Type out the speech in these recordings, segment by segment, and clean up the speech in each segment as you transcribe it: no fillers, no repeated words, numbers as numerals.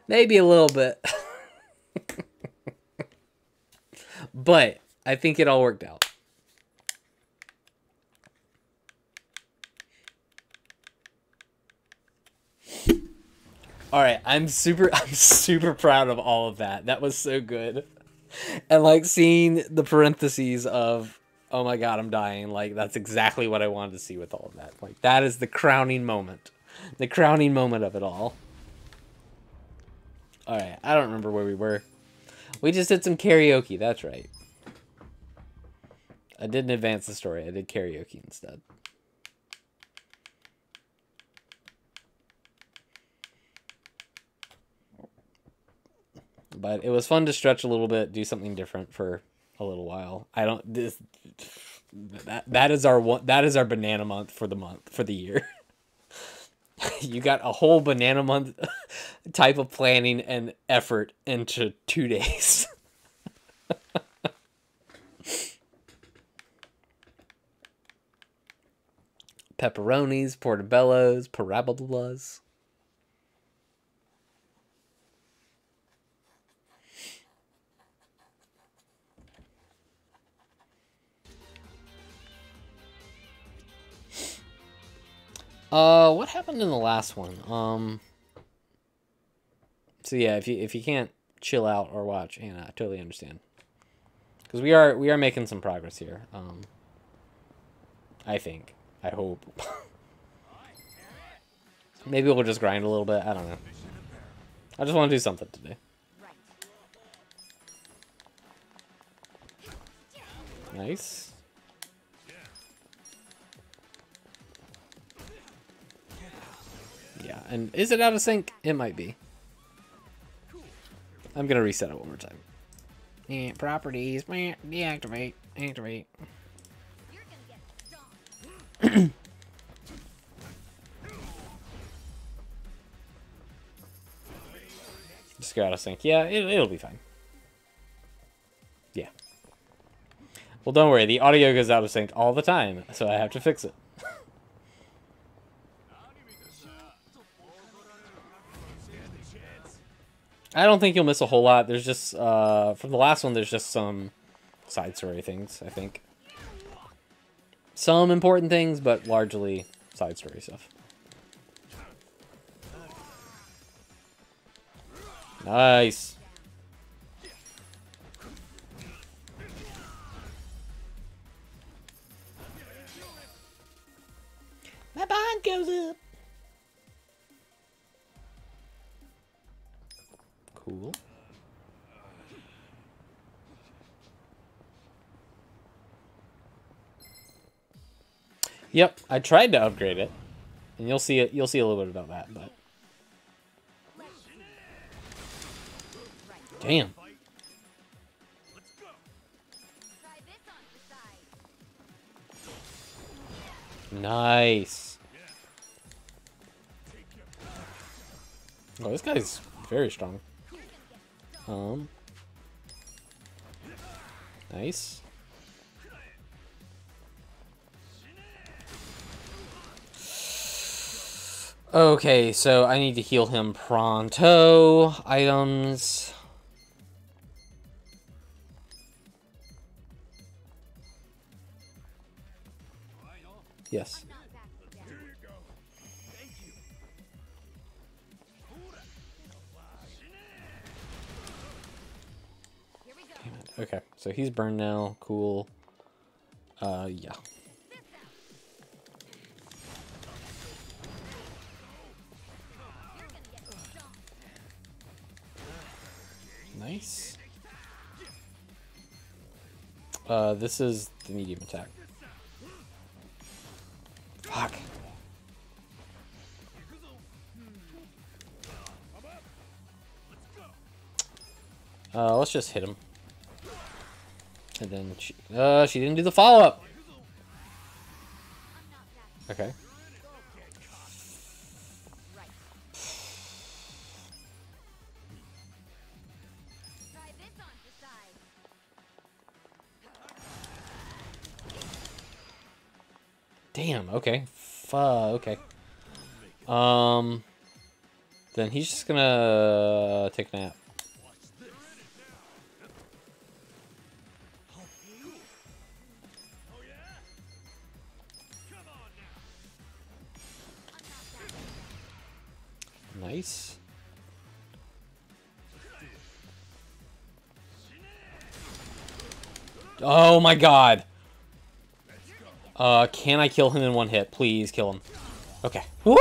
Maybe a little bit. But I think it all worked out. All right, I'm super proud of all of that. That was so good. And like seeing the parentheses of, oh my god, I'm dying. Like that's exactly what I wanted to see with all of that. Like that is the crowning moment. The crowning moment of it all. All right, I don't remember where we were. We just did some karaoke. That's right. I didn't advance the story. I did karaoke instead. But it was fun to stretch a little bit, do something different for a little while. I don't that is our banana month for the year. You got a whole banana month type of planning and effort into 2 days. Pepperonis, portobellos, parabolas. What happened in the last one? So yeah, if you can't chill out or watch, Anna, I totally understand. Because we are making some progress here. I think. I hope. Maybe we'll just grind a little bit. I don't know. I just want to do something today. Nice. Yeah, and is it out of sync? It might be. I'm gonna reset it one more time. Yeah, properties, deactivate, activate. Just go out of sync. Yeah, it'll be fine. Yeah. Well, don't worry. The audio goes out of sync all the time, so I have to fix it. I don't think you'll miss a whole lot. There's just, from the last one, there's just some side story things, I think. Some important things, but largely side story stuff. Nice. My bond goes up. Cool. Yep, I tried to upgrade it, and you'll see it. You'll see a little bit about that, but damn. Nice. Oh, this guy's very strong. Nice. Okay, so I need to heal him pronto. Items. Yes. Okay, so he's burned now. Cool. Yeah. Nice. This is the medium attack. Fuck. Let's just hit him. And then she didn't do the follow-up. Okay. Damn, okay. Okay. then he's just gonna take a nap. Nice. Oh my god. Can I kill him in one hit? Please kill him. Okay. Woo!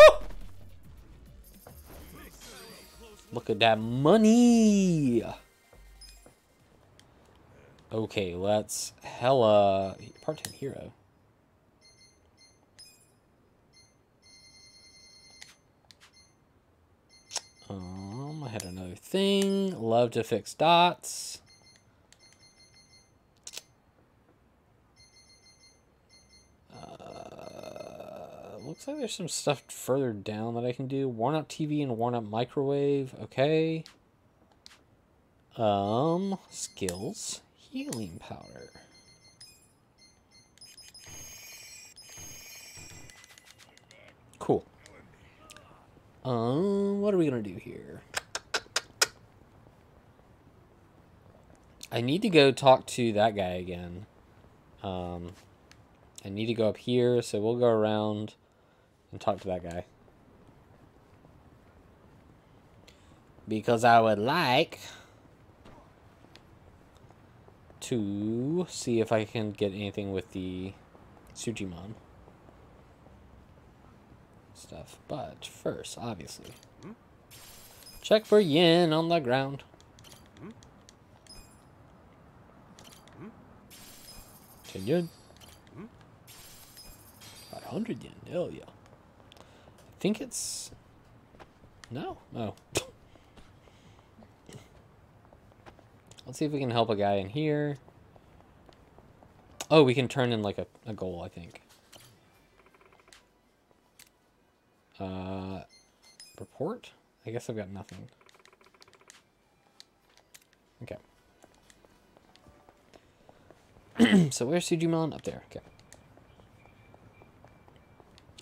Look at that money. Okay, let's hella part-time hero. I had another thing. Love to fix dots. Looks like there's some stuff further down that I can do. Worn out TV and worn out microwave. Okay. Skills. Healing powder. Cool. What are we gonna do here? I need to go talk to that guy again. I need to go up here, so we'll go around and talk to that guy. Because I would like to see if I can get anything with the Sujimon stuff. But first, obviously, check for yen on the ground. 10 yen. 500 yen. Hell yeah. I think it's... No. Oh. Let's see if we can help a guy in here. Oh, we can turn in like a goal, I think. Report? I guess I've got nothing. Okay. So where's Sujimon? Up there. Okay.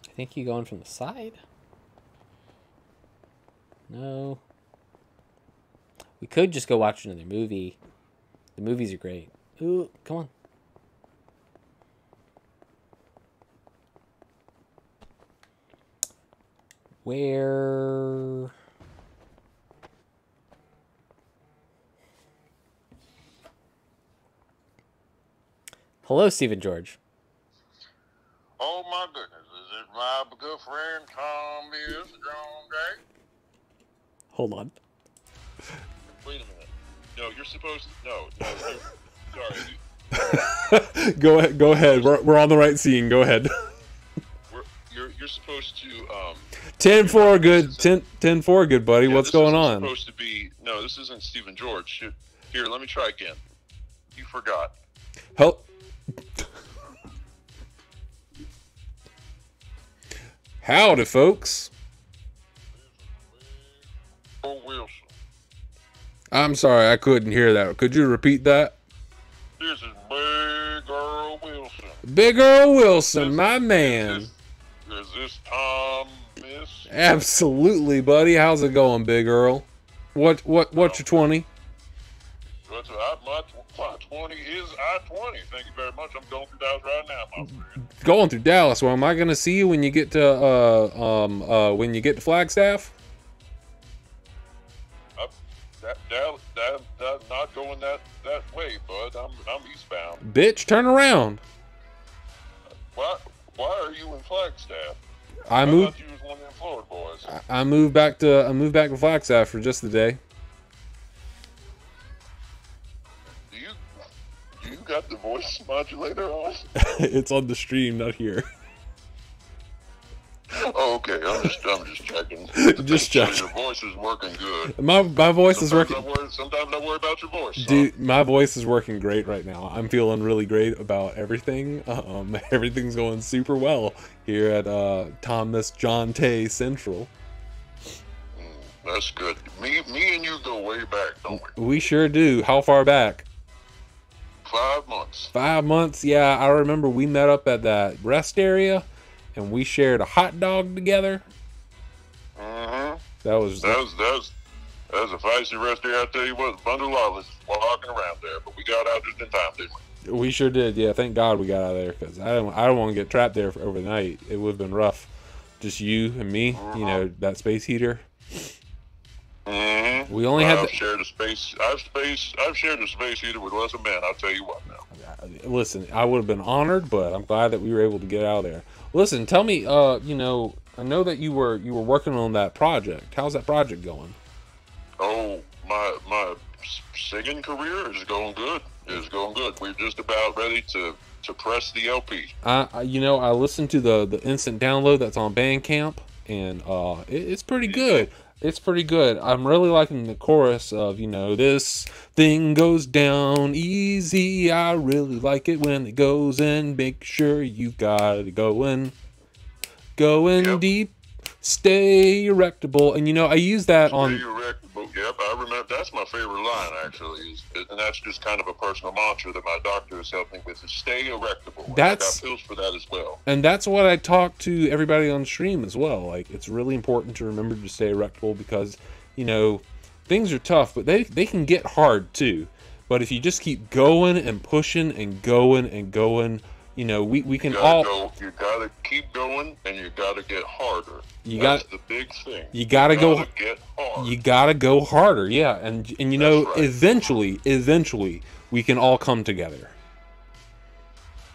I think you going from the side? No. We could just go watch another movie. The movies are great. Ooh, come on. Where... Hello, Stephen George. Oh my goodness, is it my good friend Tom is John Day? Hold on. Wait a minute. No, you're supposed to... No, sorry. Go ahead. We're on the right scene. Go ahead. You're supposed to... 10-4 good. 10-4 good, buddy. What's going on? Supposed to be... No, this isn't Stephen George. Here, let me try again. You forgot. Help. Howdy, folks. Earl Wilson. I'm sorry, I couldn't hear that. Could you repeat that? This is Big Earl Wilson. Big Earl Wilson, my man. Is this Tom Miss? Absolutely, buddy. How's it going, Big Earl? What's your 20? My 20 is I-20. Thank you very much. I'm going through Dallas right now, my friend. Going through Dallas. Well, am I gonna see you when you get to Flagstaff? Not going that way, bud. I'm eastbound. Bitch, turn around. Why are you in Flagstaff? I thought you was one of them Florida boys. I moved back to Flagstaff for just a day. Do you got the voice modulator on? It's on the stream, not here. Oh, okay. I'm just checking. Just checking. Your voice is working good. My voice is working. Sometimes I worry about your voice. Dude, my voice is working great right now. I'm feeling really great about everything. Everything's going super well here at Thomas John Tay Central. That's good. Me and you go way back, don't we? We sure do. How far back? 5 months. 5 months? Yeah, I remember we met up at that rest area, and we shared a hot dog together. Mm-hmm. That was That was a feisty rest there. I tell you what, a bundle of lawless walking around there, but we got out just in time, didn't we? we sure did. Yeah, thank God we got out of there, because I don't want to get trapped there for overnight. It would have been rough. Just you and me, you know, that space heater. Mm-hmm. We only had I've shared a space. I've shared a space heater with lesser men. I'll tell you what now. Listen, I would have been honored, but I'm glad that we were able to get out of there. Listen, tell me, you know, I know that you were working on that project. How's that project going? Oh, my singing career is going good. It's going good. We're just about ready to press the LP. You know, I listened to the instant download that's on Bandcamp, and it's pretty good. It's pretty good. I'm really liking the chorus of, you know, this thing goes down easy. I really like it when it goes in. Make sure you got it going Yep. deep. Stay erectable. And, you know, I use that on... Stay erectable. Yep, I remember. That's my favorite line, actually. And that's just kind of a personal mantra that my doctor has helped me with, is stay erectable. And I got pills for that as well. And that's what I talk to everybody on stream as well. Like, it's really important to remember to stay erectable, because, you know, things are tough, but they can get hard too. But if you just keep going and pushing and going and going, you know, we can all... You gotta keep going, and you gotta get harder. That's the big thing. You gotta go... get hard. You gotta go harder, yeah. And you know, That's right. eventually, we can all come together.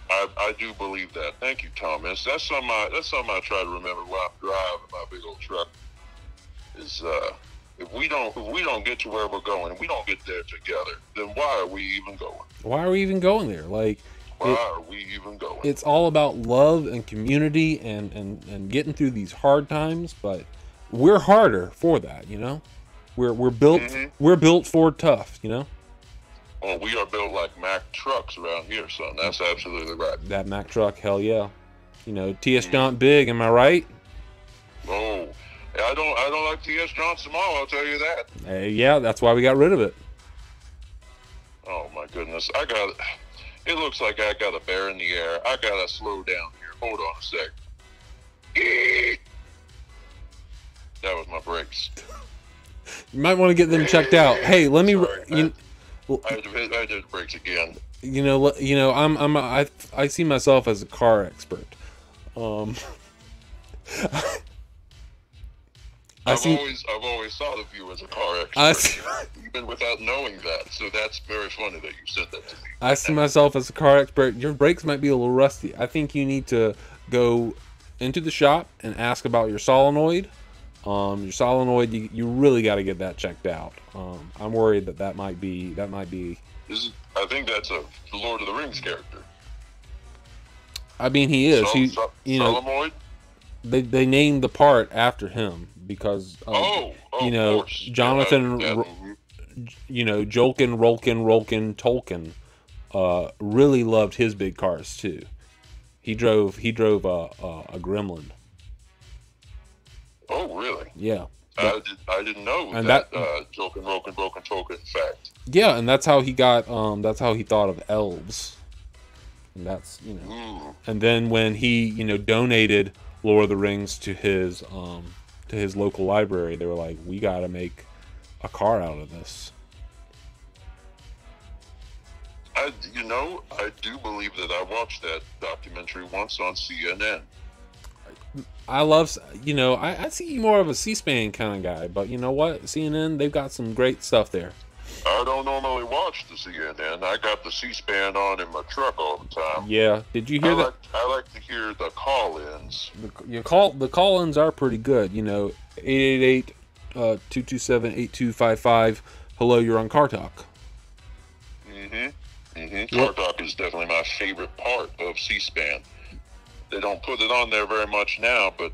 I do believe that. Thank you, Thomas. That's something I try to remember when I'm driving my big old truck. Is if we don't get to where we're going, and we don't get there together, then why are we even going? Why are we even going there? Like, why are we even going? It's all about love and community and getting through these hard times, but we're harder for that, you know? We're built we're built for tough, you know? Well, we are built like Mack trucks around here, son. That's absolutely right. That Mack truck, hell yeah. You know, T.S. John big, am I right? Oh, I don't like T.S. John small, I'll tell you that. Yeah, that's why we got rid of it. Oh my goodness. It looks like I got a bear in the air. I gotta slow down here. Hold on a sec. That was my brakes. You might want to get them checked out. Hey, let me... Sorry, I did the brakes again. You know, I see myself as a car expert. I've always thought of you as a car expert, even without knowing that. So that's very funny that you said that to me. I see myself as a car expert. Your brakes might be a little rusty. I think you need to go into the shop and ask about your solenoid. Your solenoid, you really got to get that checked out. I'm worried that might be. I think that's a Lord of the Rings character. I mean, he is. Solenoid? They named the part after him because you know, of course. Jonathan, you know, Rolkin, Tolkien, really loved his big cars too. He drove a Gremlin. Oh, really? Yeah. I didn't know and that Rolkin, Tolkien fact. Yeah, and that's how he got. That's how he thought of elves. And that's, you know. And then when he, you know, donated Lord of the Rings to his local library, they were like, we got to make a car out of this. I do believe that I watched that documentary once on CNN. I love, you know, I see you more of a C-SPAN kind of guy, but you know what? CNN, they've got some great stuff there. I don't normally watch the CNN. I got the C-SPAN on in my truck all the time. Yeah. Did you hear that? I like to hear the call-ins. The call-ins are pretty good. You know, 888-227-8255. Hello, you're on Car Talk. Car Talk is definitely my favorite part of C-SPAN. They don't put it on there very much now, but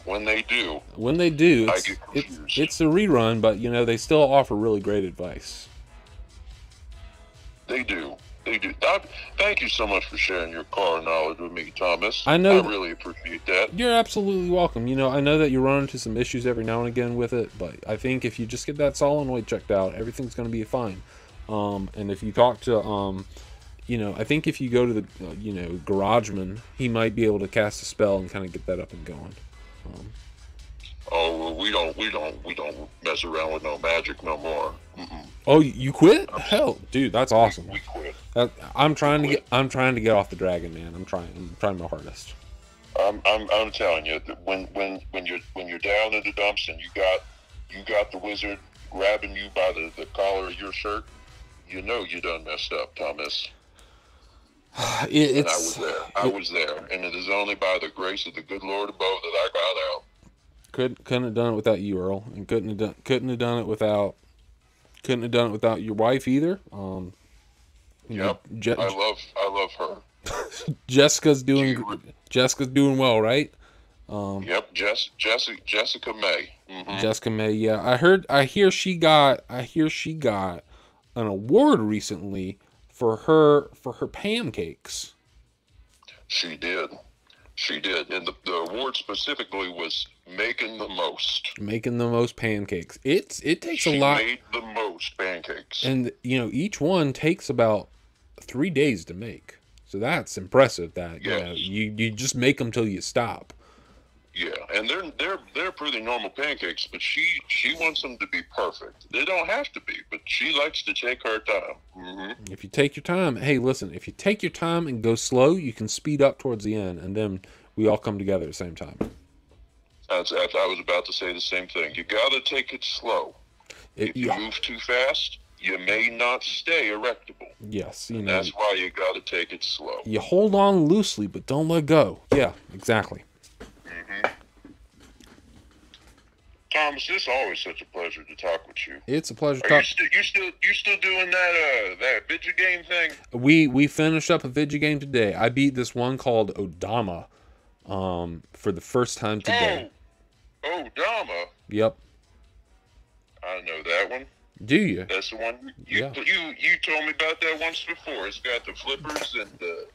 when they do, I get confused. It's a rerun, but you know, they still offer really great advice. They do. Thank you so much for sharing your car knowledge with me, Thomas. I really appreciate that. You're absolutely welcome. You know, I know that you run into some issues every now and again with it, but I think if you just get that solenoid checked out, everything's going to be fine. And if you talk to, you know, I think if you go to the, you know, garageman, he might be able to cast a spell and kind of get that up and going. Oh, well, we don't mess around with no magic no more. Mm-mm. Oh, you quit? Hell, dude, that's awesome. We quit. I'm trying to get off the dragon, man. I'm trying my hardest. I'm telling you that when you're down in the dumps and you got the wizard grabbing you by the collar of your shirt, you know you done messed up, Thomas. I was there, and it is only by the grace of the good Lord above that I got out. Couldn't have done it without you, Earl, and couldn't have done it without your wife either. Yep, I love her. Jessica's doing well, right? Yep, Jessica May. Mm-hmm. Jessica May, yeah. I hear she got an award recently for her pancakes. She did, and the award specifically was making the most pancakes. It takes a lot. She made the most pancakes, and each one takes about 3 days to make. So that's impressive. That yes. You just make them till you stop. Yeah, and they're pretty normal pancakes, but she wants them to be perfect. They don't have to be, but she likes to take her time. Mm-hmm. If you take your time, hey, listen, if you take your time and go slow, you can speed up towards the end, and then we all come together at the same time. I was about to say the same thing. You got to take it slow. If you move too fast, you may not stay erectable. Yes, that's why you got to take it slow. You hold on loosely, but don't let go. Yeah, exactly. Mm-hmm. Thomas, it's always such a pleasure to talk with you. It's a pleasure. You still doing that video game thing? We finished up a video game today. I beat this one called Odama, for the first time today. Oh, Odama. Yep. I know that one. Do you? That's the one. You told me about that once before. It's got the flippers and the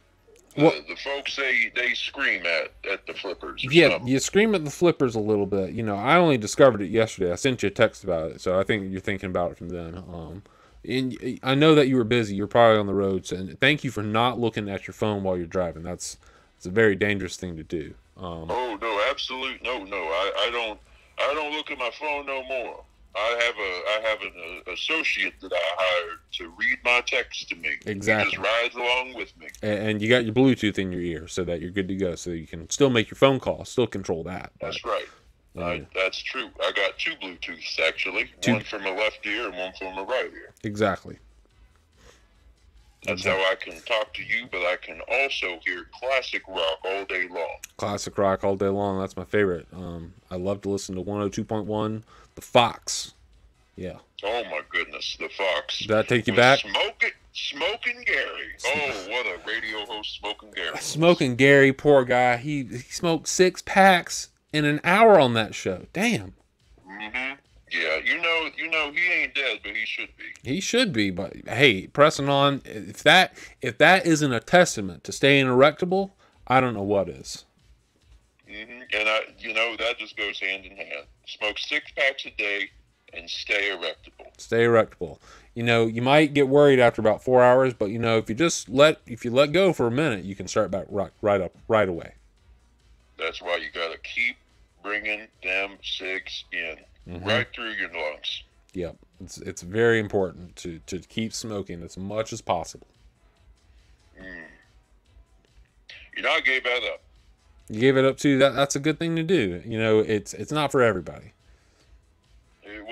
folks they scream at the flippers. Yeah, you scream at the flippers a little bit. I only discovered it yesterday. I sent you a text about it, so I think you're thinking about it from then. And I know that you were busy. You're probably on the road, so thank you for not looking at your phone while you're driving. It's a very dangerous thing to do. Oh no, absolutely no. I don't look at my phone no more. I have an associate that I hired to read my text to me. Exactly. He just rides along with me. And you got your Bluetooth in your ear so that you're good to go. So you can still make your phone call, still control that. That's right. That's true. I got two Bluetooths, actually. One for my left ear and one for my right ear. Exactly. That's how I can talk to you, but I can also hear classic rock all day long. Classic rock all day long. That's my favorite. I love to listen to 102.1, The Fox. Yeah. Oh, my goodness. The Fox. Did that take you back? Smoking Gary. Oh, what a radio host, Smoking Gary. Smoking Gary, poor guy. He smoked 6 packs in an hour on that show. Damn. Mm-hmm. Yeah, you know, he ain't dead, but he should be. He should be, but hey, pressing on. If that isn't a testament to staying erectable, I don't know what is. Mm-hmm. And that just goes hand in hand. Smoke 6 packs a day and stay erectable. Stay erectable. You might get worried after about 4 hours, but if you let go for a minute, you can start back right away. That's why you gotta keep bringing them cigs in. Mm-hmm. Right through your lungs. Yep. It's very important to keep smoking as much as possible. I gave that up. You gave it up too. That's a good thing to do. It's not for everybody. It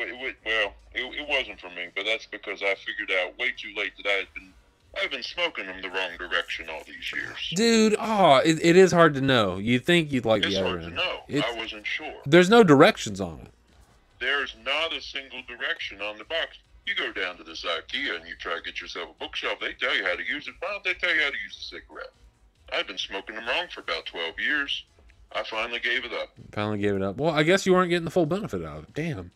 wasn't for me, but that's because I figured out way too late that I've been smoking them the wrong direction all these years. Dude, it is hard to know. You'd think you'd like the other end. It's hard to know. I wasn't sure. There's no directions on it. There's not a single direction on the box. You go down to this IKEA and you try to get yourself a bookshelf. They tell you how to use it. Why don't they tell you how to use a cigarette? I've been smoking them wrong for about 12 years. I finally gave it up. Well, I guess you weren't getting the full benefit out of it. Damn.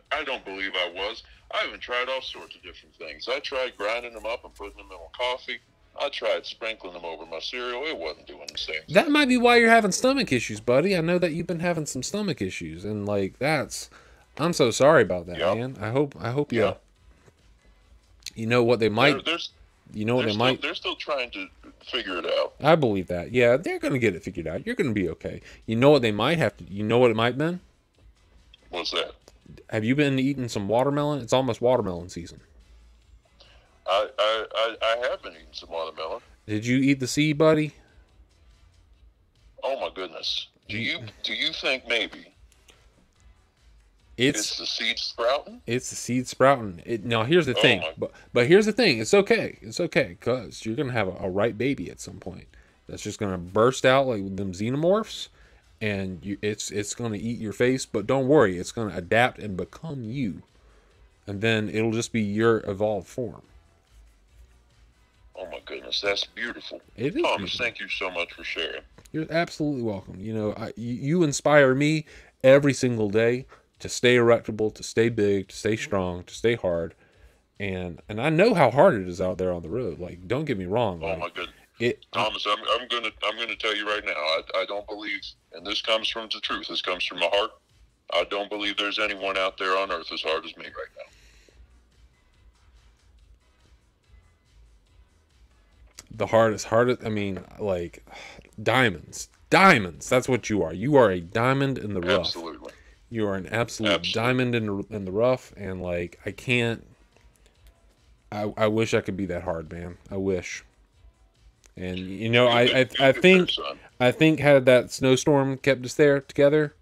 I don't believe I was. I even tried all sorts of different things. I tried grinding them up and putting them in my coffee. I tried sprinkling them over my cereal. It wasn't doing the same thing. That might be why you're having stomach issues, buddy. I know that you've been having some stomach issues, and I'm so sorry about that, man. I hope you. Yep. You know what they might. They're still trying to figure it out. I believe that. Yeah, they're gonna get it figured out. You're gonna be okay. You know what they might have to. You know what it might have been. What's that? Have you been eating some watermelon? It's almost watermelon season. I have been eating some watermelon. Did you eat the seed, buddy? Oh my goodness. Do you think maybe It's it's the seed sprouting? It's the seed sprouting. Now here's the thing, but here's the thing. It's okay. It's okay because you're gonna have a right baby at some point. That's just gonna burst out like them xenomorphs, and it's gonna eat your face. But don't worry, it's gonna adapt and become you, and then it'll just be your evolved form. Oh my goodness, that's beautiful. It is Thomas, beautiful. thank you so much for sharing. You're absolutely welcome. You know, you inspire me every single day to stay erectable, to stay big, to stay strong, to stay hard. And I know how hard it is out there on the road. Like, don't get me wrong. Oh like, my goodness. Thomas, I'm gonna tell you right now. I don't believe, and this comes from the truth. This comes from my heart. I don't believe there's anyone out there on earth as hard as me right now. The hardest, I mean, like, diamonds. That's what you are. You are a diamond in the rough. Absolutely. You are an absolute diamond in the rough. And, like, I can't. I wish I could be that hard, man. I wish. And you know, I think had that snowstorm kept us there together,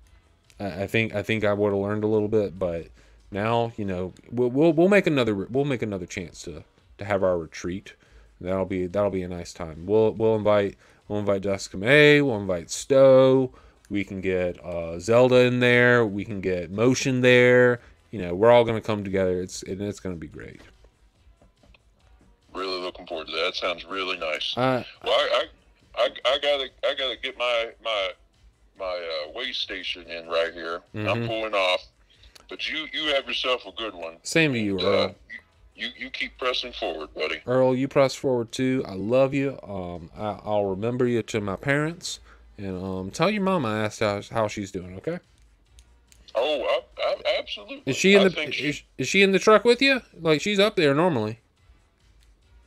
I think I would have learned a little bit. But now, you know, we'll make another chance to have our retreat. That'll be a nice time. We'll invite Jessica May. We'll invite Stowe. We can get Zelda in there. We can get Motion there. You know, we're all gonna come together. It's gonna be great. Really looking forward to that. That sounds really nice. Well, I gotta get my way station in right here. Mm-hmm. I'm pulling off, but you have yourself a good one. Same to you, Earl. You keep pressing forward, buddy. Earl, you press forward too. I love you. I'll remember you to my parents, and tell your mom I asked how she's doing. Okay. Oh, I absolutely. Is she in the truck with you? Like, she's up there normally.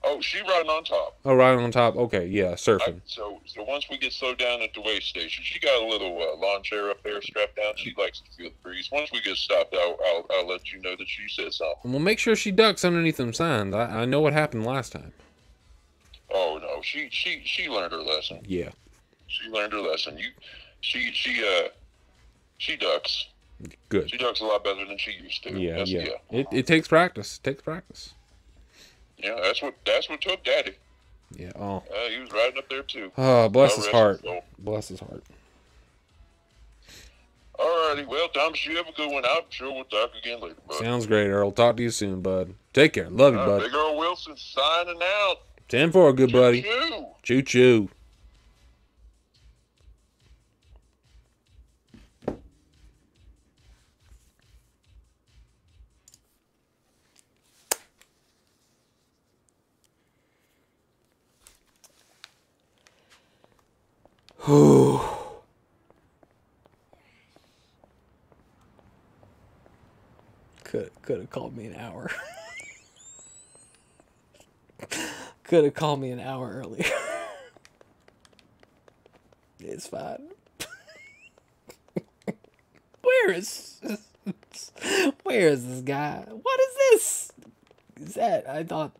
Oh, she riding on top. Oh, riding on top. Okay, yeah, surfing. So once we get slowed down at the way station, she got a little lawn chair up there strapped down. She likes to feel the breeze. Once we get stopped, I'll let you know that she said something. Well, make sure she ducks underneath them signs. I know what happened last time. Oh no, she learned her lesson. Yeah. She learned her lesson. She ducks. Good. She ducks a lot better than she used to. Yeah. It takes practice. Yeah, that's what took Daddy. Yeah. Oh. He was riding up there too. Oh, bless his heart. Bless his heart. Alrighty, well, Thomas, you have a good one. I'm sure we'll talk again later, bud. Sounds great, Earl. Talk to you soon, bud. Take care. Love you, bud. Big Earl Wilson signing out. 10-4, good buddy. Choo choo. Could have called me an hour. Could have called me an hour earlier. It's fine. Where is this guy? What is this? Is that, I thought,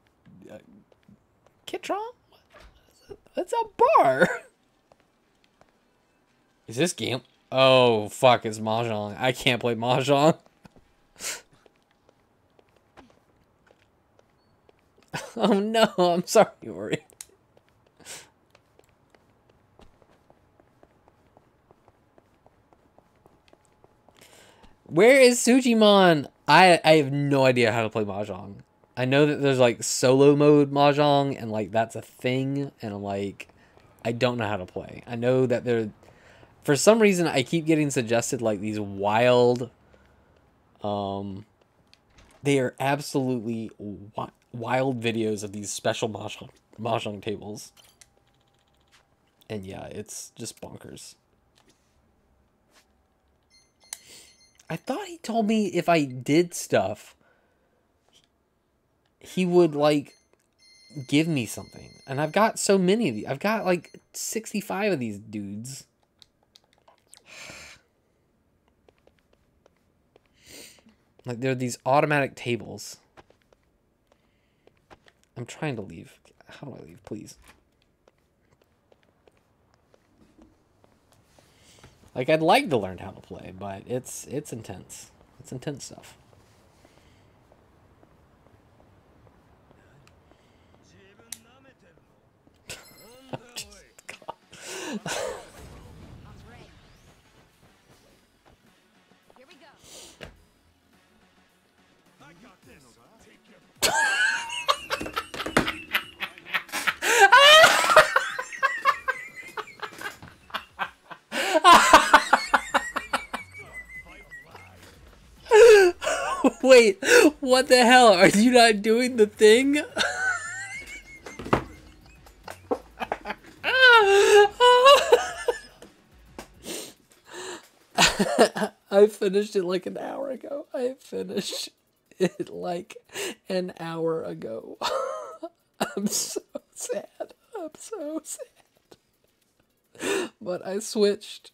Kitron? That's a bar. Is this game? Oh, fuck, it's Mahjong. I can't play Mahjong. Oh no, I'm sorry, Ori. Where is Sujimon? I have no idea how to play Mahjong. I know that there's like solo mode Mahjong and like that's a thing, and I'm like, I don't know how to play. I know that there, for some reason I keep getting suggested like these wild, they are absolutely wild videos of these special mahjong tables. And yeah, it's just bonkers. I thought he told me if I did stuff, he would like give me something. And I've got so many of these. I've got like 65 of these dudes. Like, there are these automatic tables. I'm trying to leave. How do I leave, please? Like, I'd like to learn how to play, but it's intense. It's intense stuff. Wait, what the hell? Are you not doing the thing? I finished it like an hour ago. I finished it like an hour ago. I'm so sad. I'm so sad. But I switched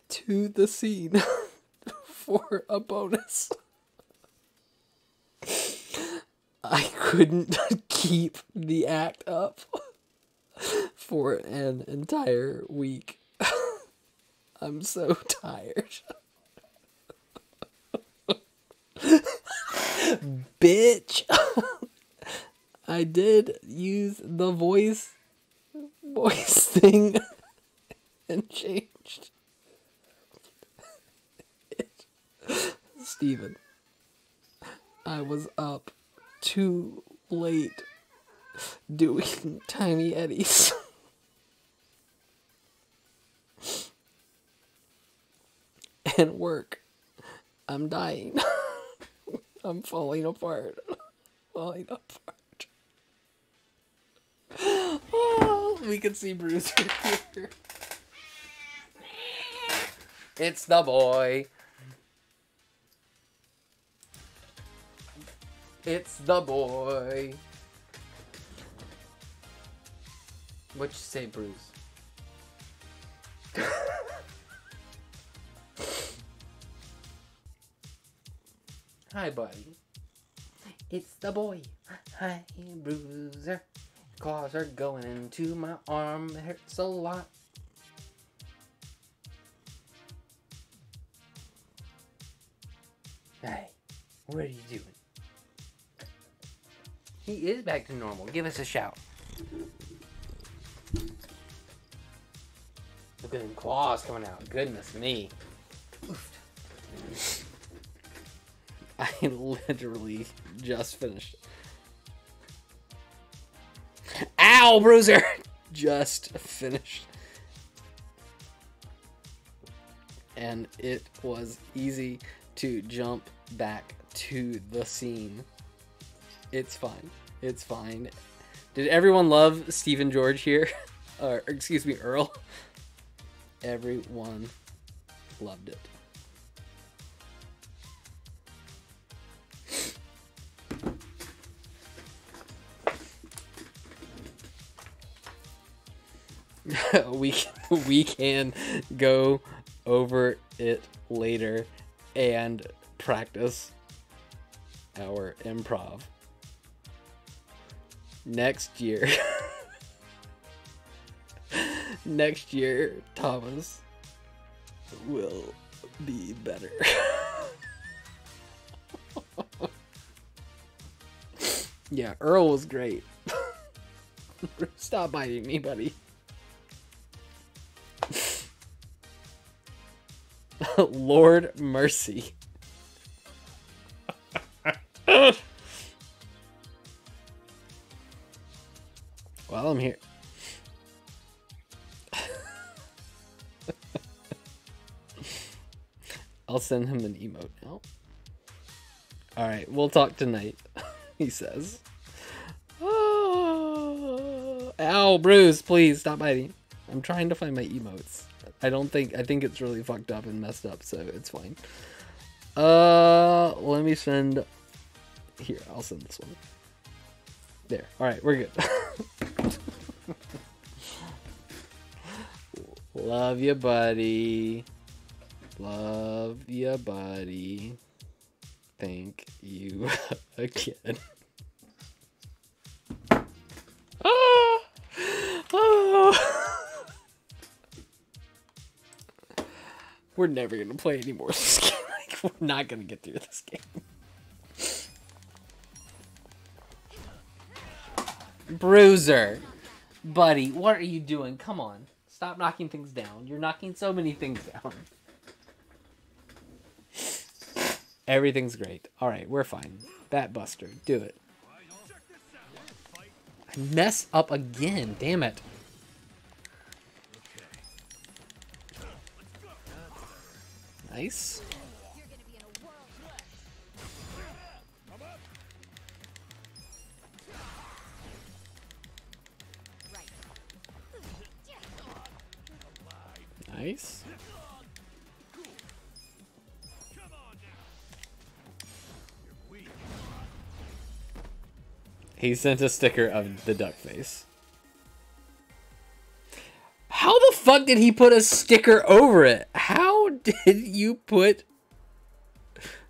to the scene for a bonus. I couldn't keep the act up for an entire week. I'm so tired. Bitch. I did use the voice thing and changed it. Steven, I was up too late doing Tiny Eddies. And work. I'm dying. I'm falling apart. Falling apart. Oh, we can see Bruce here. It's the boy. It's the boy. What'd you say, Bruce? Hi, buddy. It's the boy. Hi, Bruiser. Claws are going into my arm. It hurts a lot. Hey, what are you doing? He is back to normal. Give us a shout. Look at them claws coming out. Goodness me. Oof. I literally just finished. Ow, Bruiser! Just finished. And it was easy to jump back to the scene. It's fine. It's fine. Did everyone love Stephen George here? Or, excuse me, Earl? Everyone loved it. we can go over it later and practice our improv next year. Next year, Thomas will be better. Yeah, Earl was great. Stop biting me, buddy. Lord mercy. Well, I'm here. I'll send him an emote now. Alright, we'll talk tonight, he says. Oh, ow, Bruce, please stop biting. I'm trying to find my emotes. I think it's really fucked up and messed up, so it's fine. Let me send... Here, I'll send this one. There. Alright, we're good. Love you, buddy. Love you, buddy. Thank you again. Ah! Oh. We're never gonna play anymore this game. Like, we're not gonna get through this game. Bruiser. Buddy, what are you doing? Come on. Stop knocking things down. You're knocking so many things down. Everything's great. Alright, we're fine. Bat Buster. Do it. I mess up again. Damn it. Nice. Nice. He sent a sticker of the duck face. How the fuck did he put a sticker over it? How did you put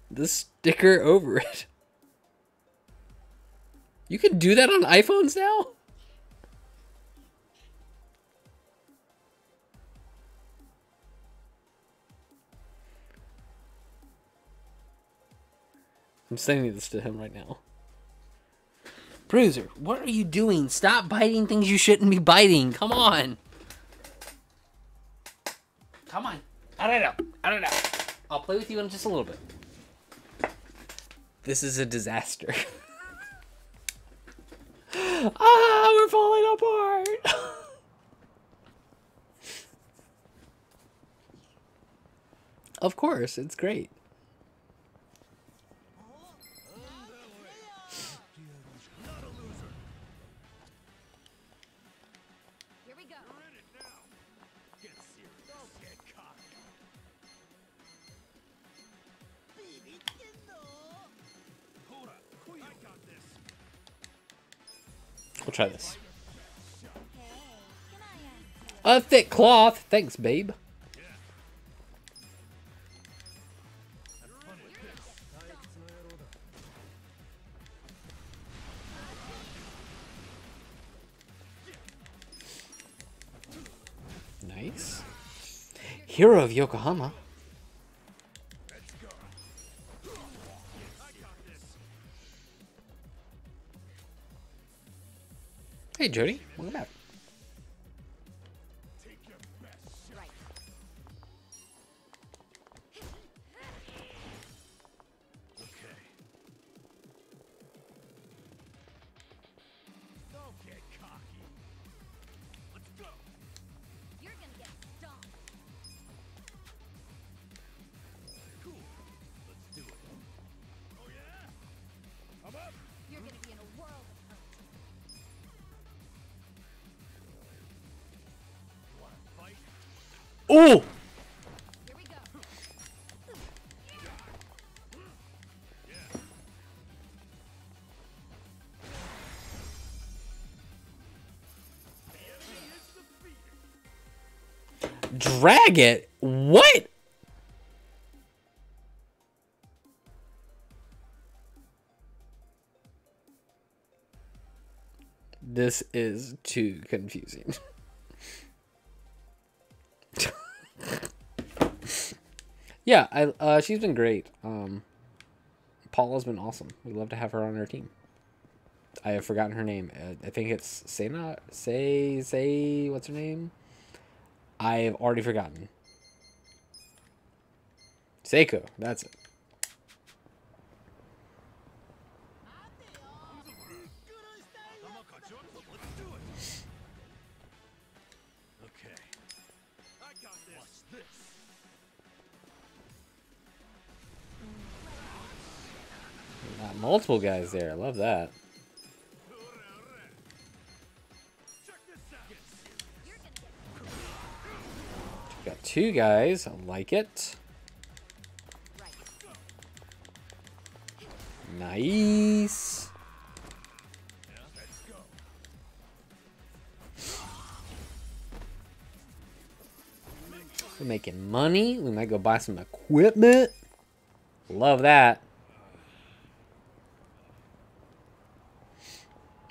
the sticker over it? You can do that on iPhones now? I'm sending this to him right now. Bruiser, what are you doing? Stop biting things you shouldn't be biting. Come on. Come on. I don't know. I don't know. I'll play with you in just a little bit. This is a disaster. Ah, we're falling apart. Of course, it's great. We'll try this. A thick cloth. Thanks, babe. Nice. Hero of Yokohama. Hey, Jody. Welcome back. Oh! Here we go. Drag it? What? This is too confusing. Yeah, she's been great. Paula's been awesome. We'd love to have her on our team. I have forgotten her name. I think it's Sena. Say, what's her name? I have already forgotten. Seiko, that's it. Got multiple guys there. I love that. Got two guys. I like it. Nice. We're making money. We might go buy some equipment. Love that.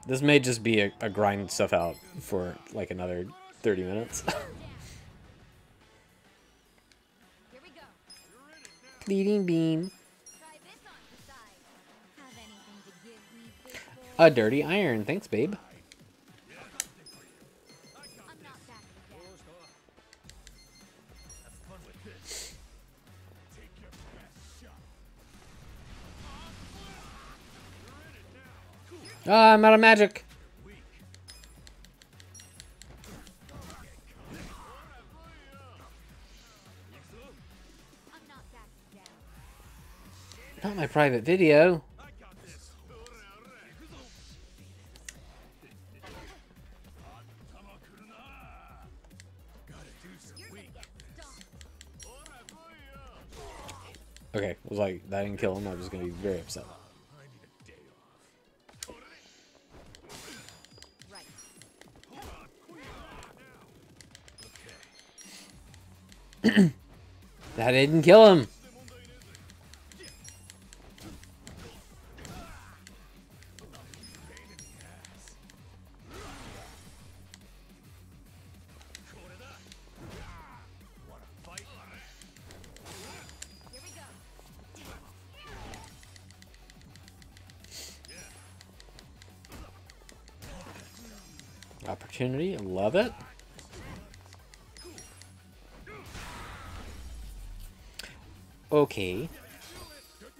This may just be a grind stuff out for like another 30 minutes. Bleeding beam. A dirty iron. Thanks, babe. Ah, I'm out of magic. Not my private video. Okay, it was like, that didn't kill him. I was going to be very upset. That didn't kill him. Opportunity, I love it. Okay.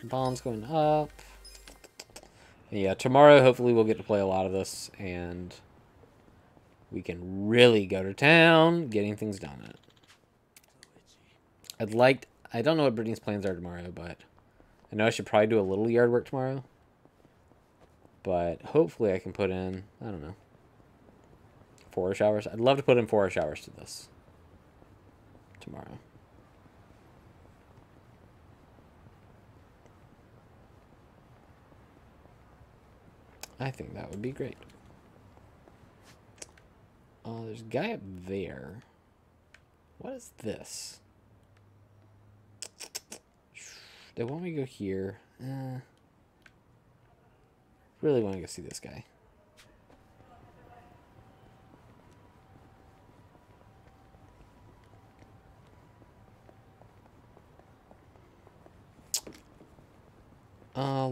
Bomb's going up. Yeah, tomorrow hopefully we'll get to play a lot of this and we can really go to town getting things done. I don't know what Brittany's plans are tomorrow, but I know I should probably do a little yard work tomorrow. But hopefully I can put in, I don't know, 4-ish hours. I'd love to put in 4-ish hours to this tomorrow. I think that would be great. There's a guy up there. What is this? They want me to go here. Really want to go see this guy.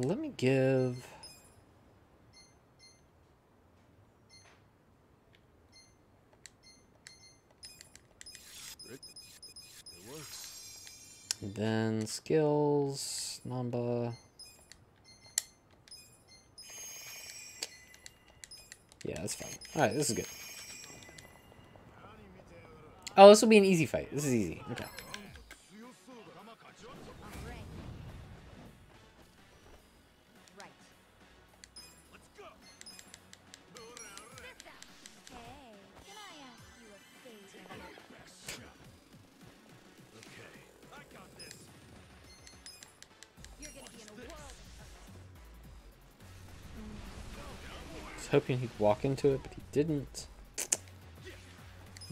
Let me give... Then skills, Namba. Yeah, that's fine. Alright, this is good. Oh, this will be an easy fight. This is easy. Okay. Hoping he'd walk into it, but he didn't.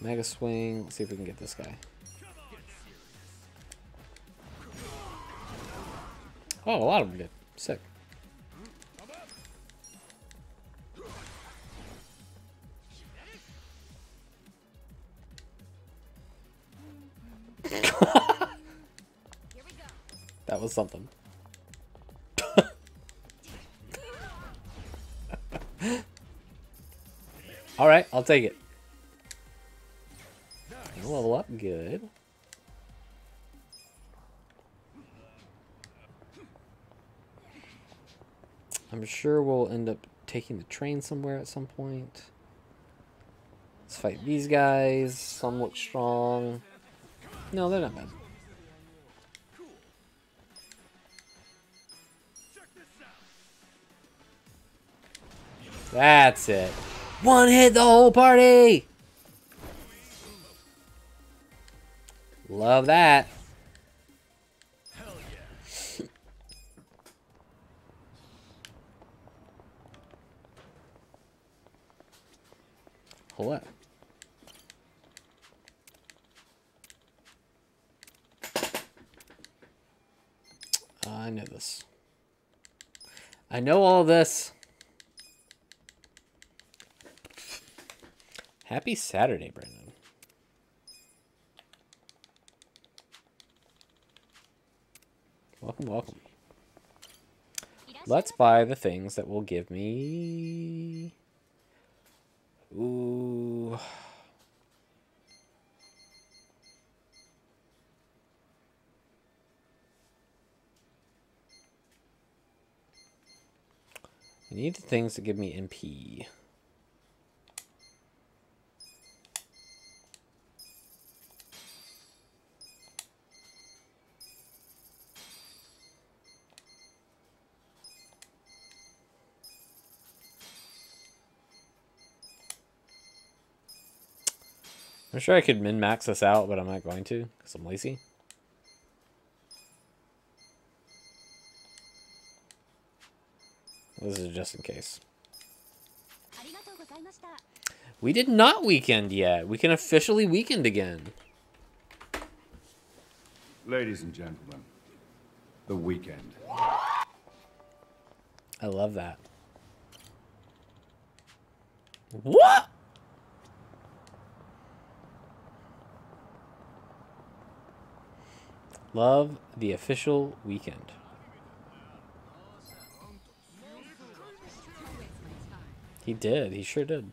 Mega swing. Let's see if we can get this guy. Oh, a lot of them did. Sick. That was something. Alright, I'll take it. Level up, good. I'm sure we'll end up taking the train somewhere at some point. Let's fight these guys. Some look strong. No, they're not bad. That's it. One hit the whole party! Love that. What? I know this. I know all this. Happy Saturday, Brandon. Welcome, welcome. Let's buy the things that will give me... Ooh... I need the things that give me MP. I'm sure I could min-max this out, but I'm not going to, because I'm lazy. This is just in case. We did not weekend yet. We can officially weekend again. Ladies and gentlemen, the weekend. I love that. What? Love the official weekend. He did. He sure did.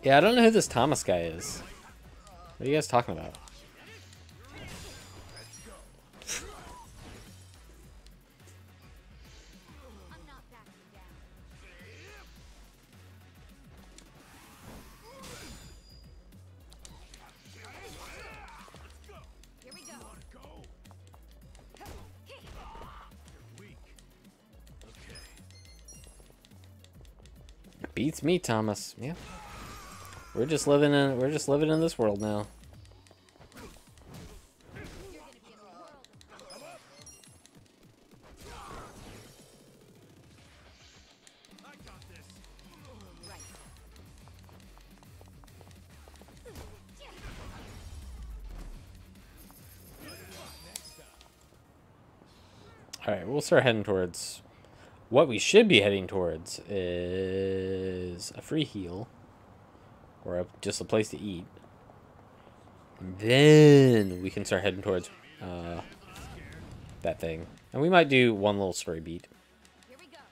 Yeah, I don't know who this Thomas guy is. What are you guys talking about? Beats me, Thomas. Yeah. We're just living in this world now. All right, we'll start heading towards what we should be heading towards is a free heal. Or just a place to eat. And then we can start heading towards that thing. And we might do one little spray beat.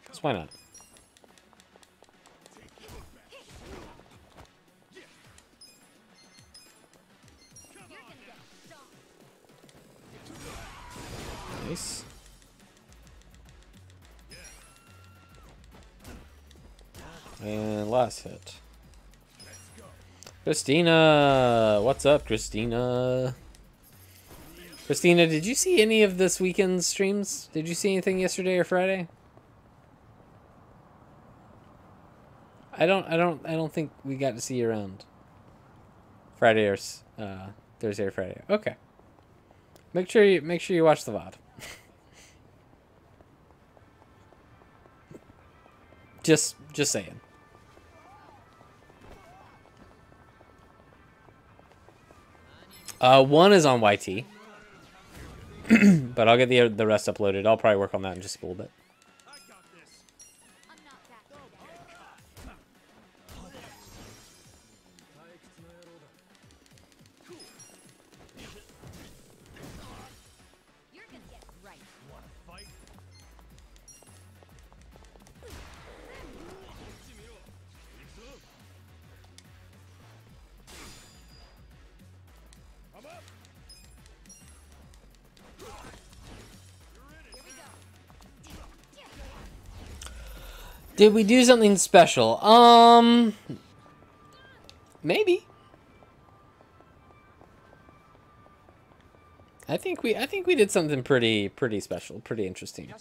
Because why not? Nice. And last hit. Christina! What's up, Christina? Christina, did you see any of this weekend's streams? Did you see anything yesterday or Friday? I don't think we got to see you around. Friday or Thursday or Friday. Okay. Make sure you watch the VOD. just saying. One is on YT, but I'll get the rest uploaded. I'll probably work on that in just a little bit. Did we do something special? Maybe. I think we did something pretty special, pretty interesting.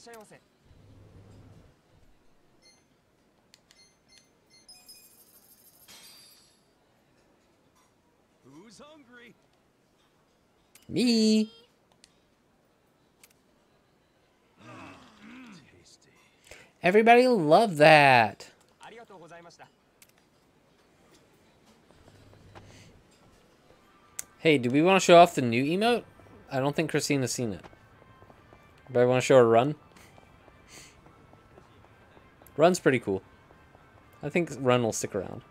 Who's hungry? Me. Everybody love that. Hey, do we want to show off the new emote? I don't think Christina's seen it. But I want to show her Run. Run's pretty cool. I think Run will stick around.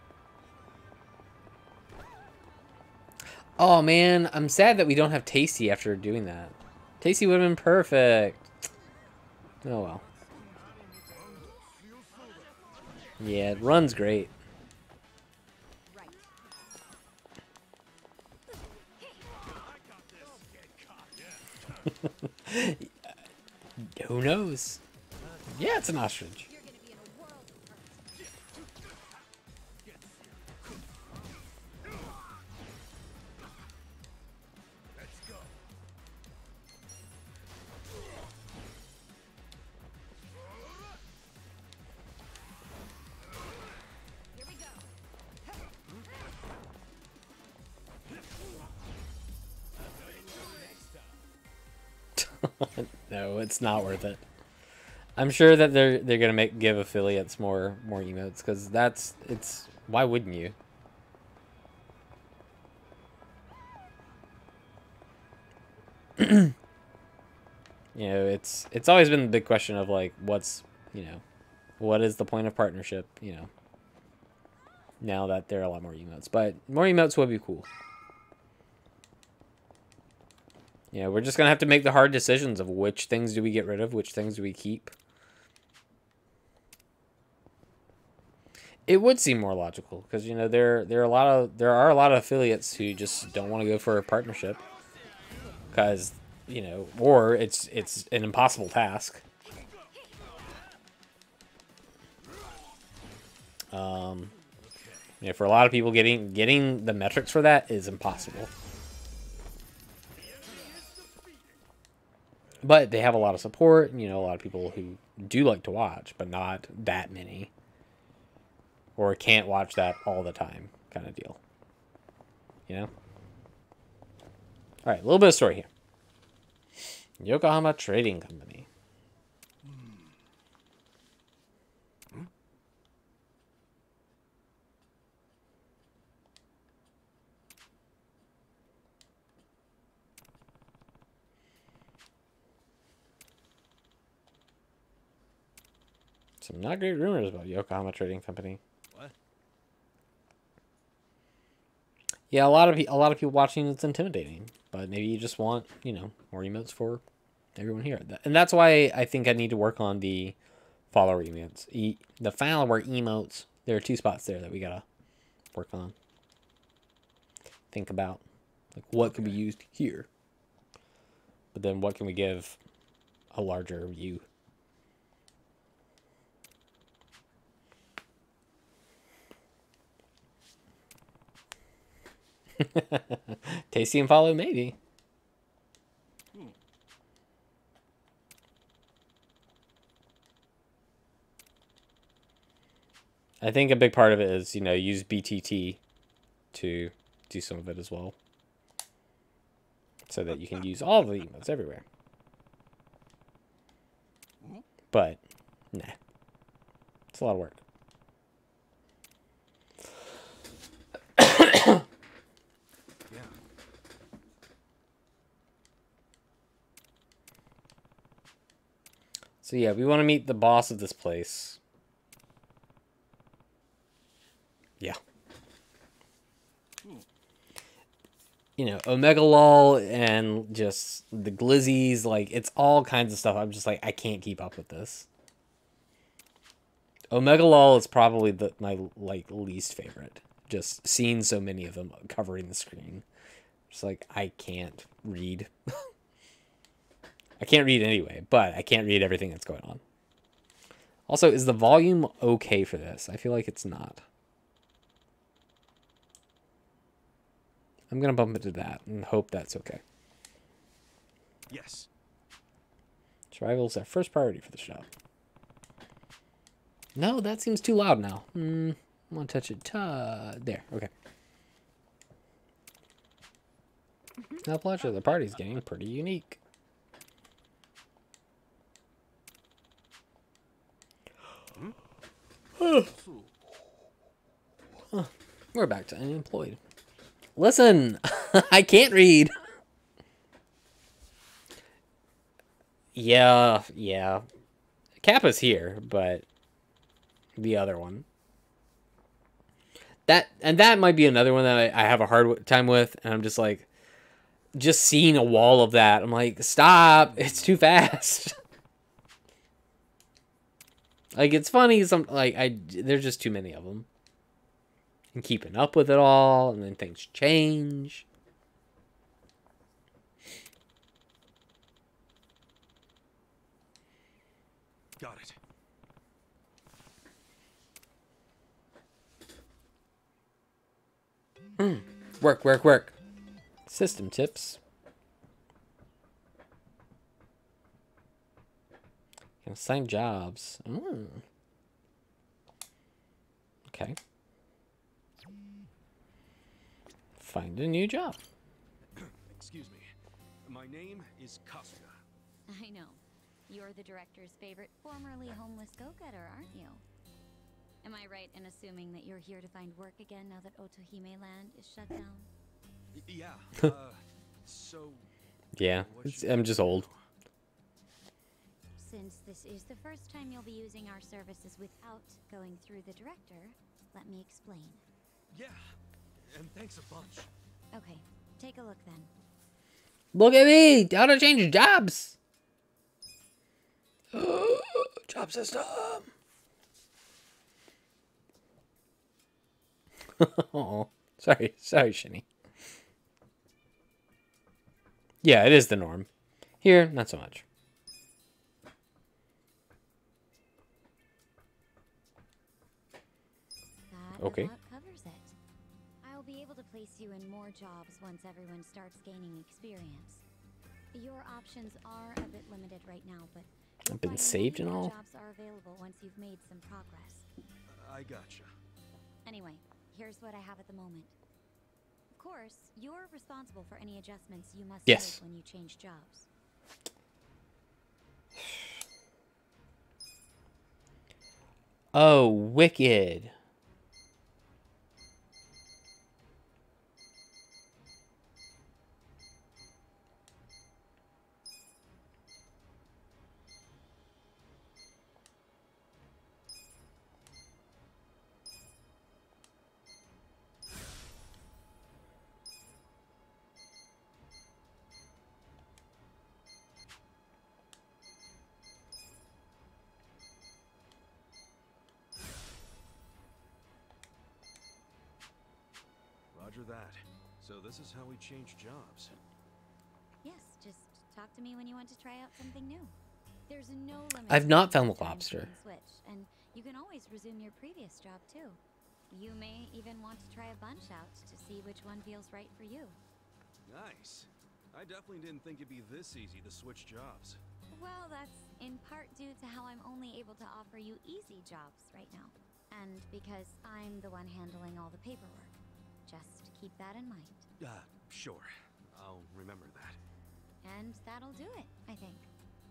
Oh man, I'm sad that we don't have Tasty after doing that. Tasty would have been perfect. Oh well. Yeah, Run's great. Who knows? Yeah, it's an ostrich. No, it's not worth it. I'm sure that they're gonna give affiliates more emotes because it's why wouldn't you? You know, it's always been the big question of like what's, you know, what is the point of partnership, you know, now that there are a lot more emotes. But more emotes would be cool. Yeah, we're just gonna have to make the hard decisions of which things do we get rid of, which things do we keep. It would seem more logical because, you know, there are a lot of affiliates who just don't want to go for a partnership because, you know, or it's an impossible task. You know, for a lot of people, getting the metrics for that is impossible. But they have a lot of support, you know, a lot of people who do like to watch, but not that many. Or can't watch that all the time kind of deal. You know? Alright, a little bit of story here. Yokohama Trading Company. Some not great rumors about Yokohama Trading Company. What? Yeah, a lot of people watching, it's intimidating, but maybe you just want, you know, more emotes for everyone here, and that's why I think I need to work on the follower emotes. The follower emotes. There are 2 spots there that we gotta work on. Think about like what could be used here, but then what can we give a larger view. Tasty and follow, maybe. I think a big part of it is, you know, use BTT to do some of it as well, so that you can use all of the emotes everywhere. But nah, it's a lot of work. So yeah, we want to meet the boss of this place. Yeah. You know, Omega Lol and just the glizzies, like, it's all kinds of stuff. I'm just like, I can't keep up with this. Omega Lol is probably my, like, least favorite. Just seeing so many of them covering the screen. Just like, I can't read. I can't read anyway, but I can't read everything that's going on. Also, is the volume okay for this? I feel like it's not. I'm going to bump it to that and hope that's okay. Yes. Survival is our first priority for the shop. No, that seems too loud now. I want to touch it. There, okay. Now, pleasure. The party's getting pretty unique. We're back to unemployed. Listen, I can't read. Yeah, yeah. Kappa's here, but the other one. That might be another one that I have a hard time with, and I'm just like, just seeing a wall of that, I'm like, stop, it's too fast. Like, it's funny, there's just too many of them. And keeping up with it all, and then things change. Got it. Work. System tips. Assign jobs. Okay. Find a new job. Excuse me. My name is Kasuga. I know. You're the director's favorite formerly homeless go-getter, aren't you? Am I right in assuming that you're here to find work again now that Otohime Land is shut down? Yeah. So. Yeah, I'm just old. Since this is the first time you'll be using our services without going through the director, let me explain. Yeah. And thanks a bunch. Okay, take a look then. Look at me! How to change jobs! Job system! Oh, sorry, Shinny. Yeah, it is the norm. Here, not so much. That Okay. about covers it. I'll be able to place you in more jobs once everyone starts gaining experience. Your options are a bit limited right now, but I've been saved and all. jobs are available once you've made some progress. I gotcha. Anyway, here's what I have at the moment. Of course, you're responsible for any adjustments you must Yes. make when you change jobs. Oh, wicked. Roger that. So this is how we change jobs. Yes, just talk to me when you want to try out something new. There's no limit. I've not to found the times you lobster. can Switch, and you can always resume your previous job too. You may even want to try a bunch out to see which one feels right for you. Nice. I definitely didn't think it'd be this easy to switch jobs. Well, that's in part due to how I'm only able to offer you easy jobs right now. And because I'm the one handling all the paperwork. Just keep that in mind. Sure. I'll remember that. And that'll do it, I think.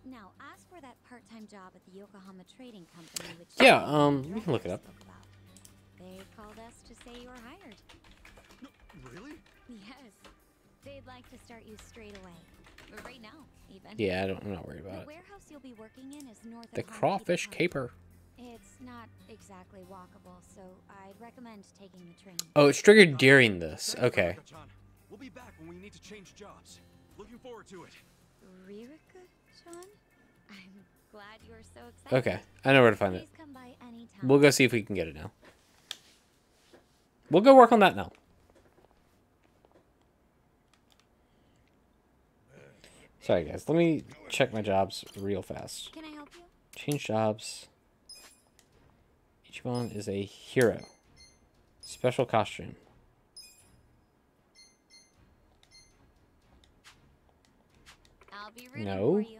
Now, as for that part-time job at the Yokohama Trading Company, which Yeah, the we can look it up. spoke about, they called us to say you were hired. No, really? Yes. They'd like to start you straight away. Or right now, even. Yeah, I'm not worried The about it. warehouse you'll be working in is north The of Hanamaki crawfish Park. caper. It's not exactly walkable, so I'd recommend taking the train. Oh, it's triggered during this. Thanks, Okay. Ririka-chan. We'll be back when we need to change jobs. Looking forward to it. Ririka-chan? I'm glad you were so excited. Okay, I know where to find it. Please come by anytime. We'll go see if we can get it now. We'll go work on that now. Sorry, guys. Let me check my jobs real fast. Can I help you? Change jobs. Ichiban is a hero. Special costume. I'll be rooting No. for you.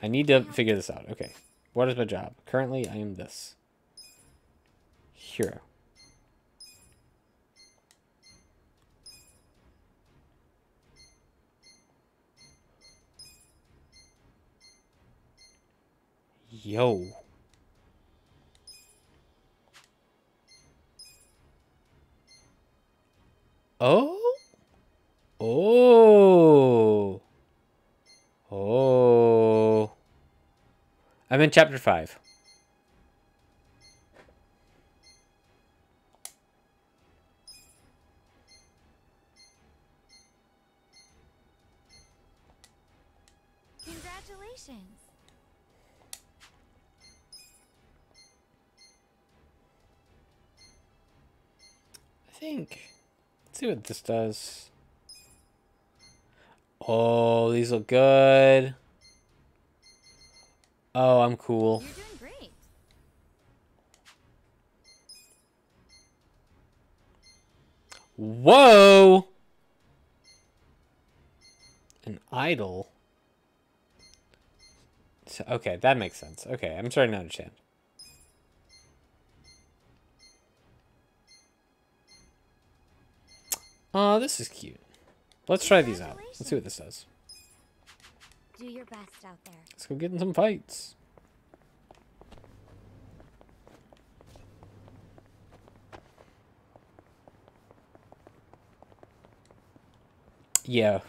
I need to figure this out. Okay. What is my job? Currently, I am this. Hero. Yo. Oh? I'm in chapter 5. Congratulations. I think. Let's see what this does. Oh, these look good. Oh, I'm cool. You're doing great. Whoa! An idol? So, okay, that makes sense. Okay, I'm starting to understand. Oh, this is cute. Let's try these out. Let's see what this does. Do your best out there. Let's go get in some fights. Yeah.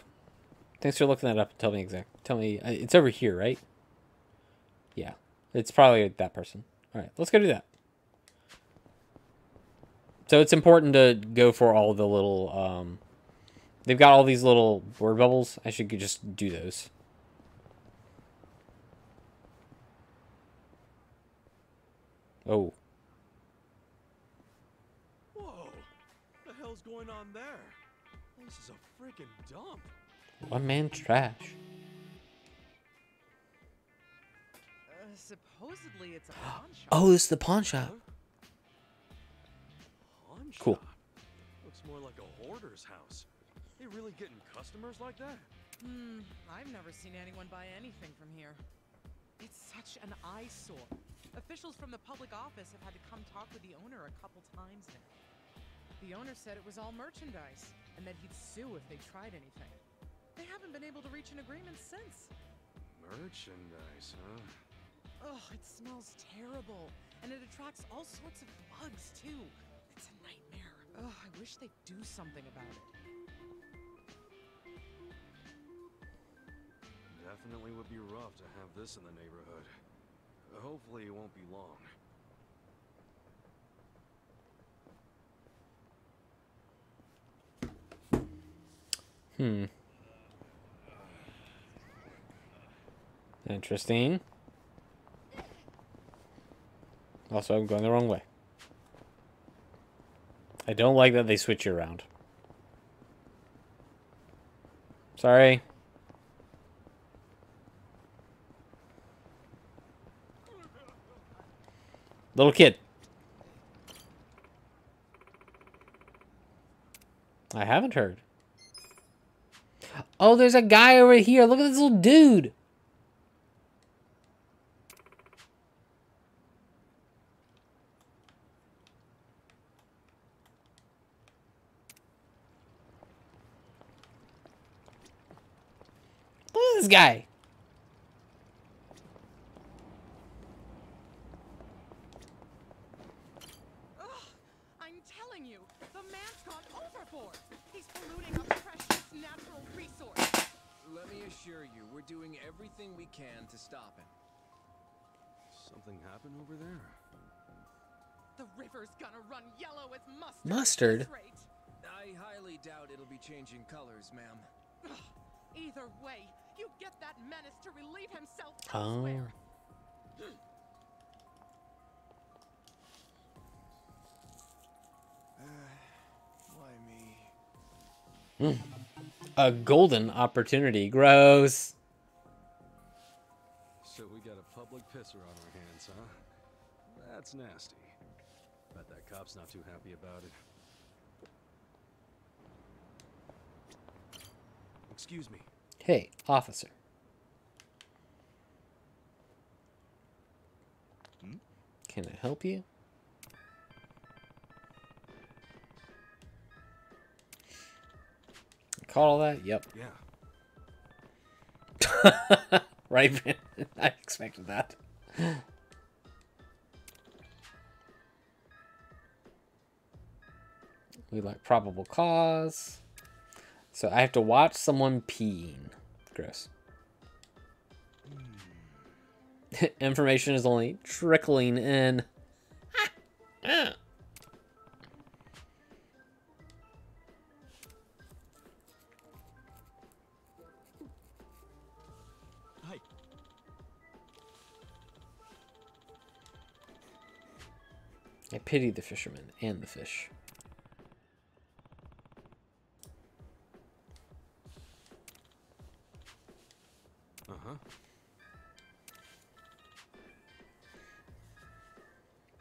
Thanks for looking that up. Tell me it's over here, right? Yeah. It's probably that person. All right, let's go do that. So it's important to go for all the little, they've got all these little word bubbles. I should just do those. Oh. Whoa! What the hell's going on there? This is a freaking dump. One man trash. Supposedly it's a pawn shop. Oh, this is the pawn shop. Pawn shop? Cool. Looks more like a hoarder's house. They really getting customers like that? I've never seen anyone buy anything from here. It's such an eyesore. Officials from the public office have had to come talk with the owner a couple times now. The owner said it was all merchandise, and that he'd sue if they tried anything. They haven't been able to reach an agreement since. Merchandise, huh? Oh, it smells terrible, and it attracts all sorts of bugs, too. It's a nightmare. Oh, I wish they'd do something about it. Definitely would be rough to have this in the neighborhood. Hopefully it won't be long. Interesting. Also, I'm going the wrong way. I don't like that they switch you around. Sorry. Little kid. I haven't heard. Oh, there's a guy over here. Look at this little dude. Look at this guy. Ugh, I'm telling you, the man's gone overboard. He's polluting a precious natural resource. Let me assure you, we're doing everything we can to stop him. Something happened over there? The river's gonna run yellow as mustard. Mustard? At this rate. I highly doubt it'll be changing colors, ma'am. Ugh, either way, you get that menace to relieve himself Oh. elsewhere. Why me? A golden opportunity. Gross. So we got a public pisser on our hands, huh? That's nasty. Bet that cop's not too happy about it. Excuse me. Hey, officer. Can I help you? Caught all that? Yep. Yeah. Right, man. I expected that. We like probable cause. So I have to watch someone peeing. Gross. Information is only trickling in. I pity the fisherman and the fish.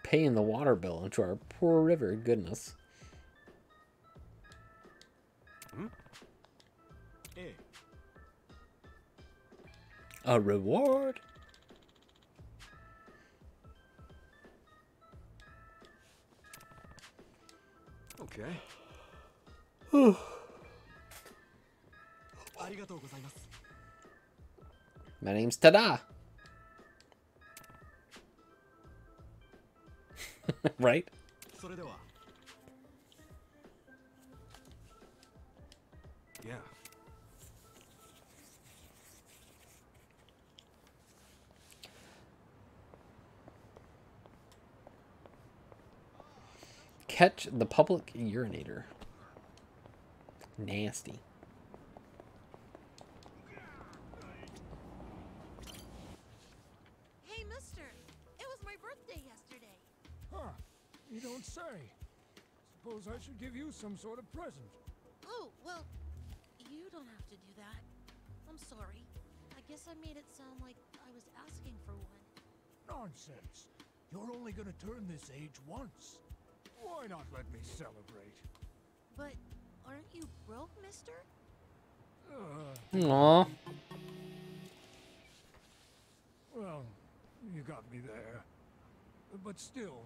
Paying the water bill into our poor river, goodness. A reward. Okay. My name's Tada. Right? Yeah. Catch the public urinator. Nasty. Hey, mister. It was my birthday yesterday. Huh. You don't say. Suppose I should give you some sort of present. Oh, well, you don't have to do that. I'm sorry. I guess I made it sound like I was asking for one. Nonsense. You're only gonna turn this age once. Why not let me celebrate? But aren't you broke, mister? Aww. Well, you got me there. But still.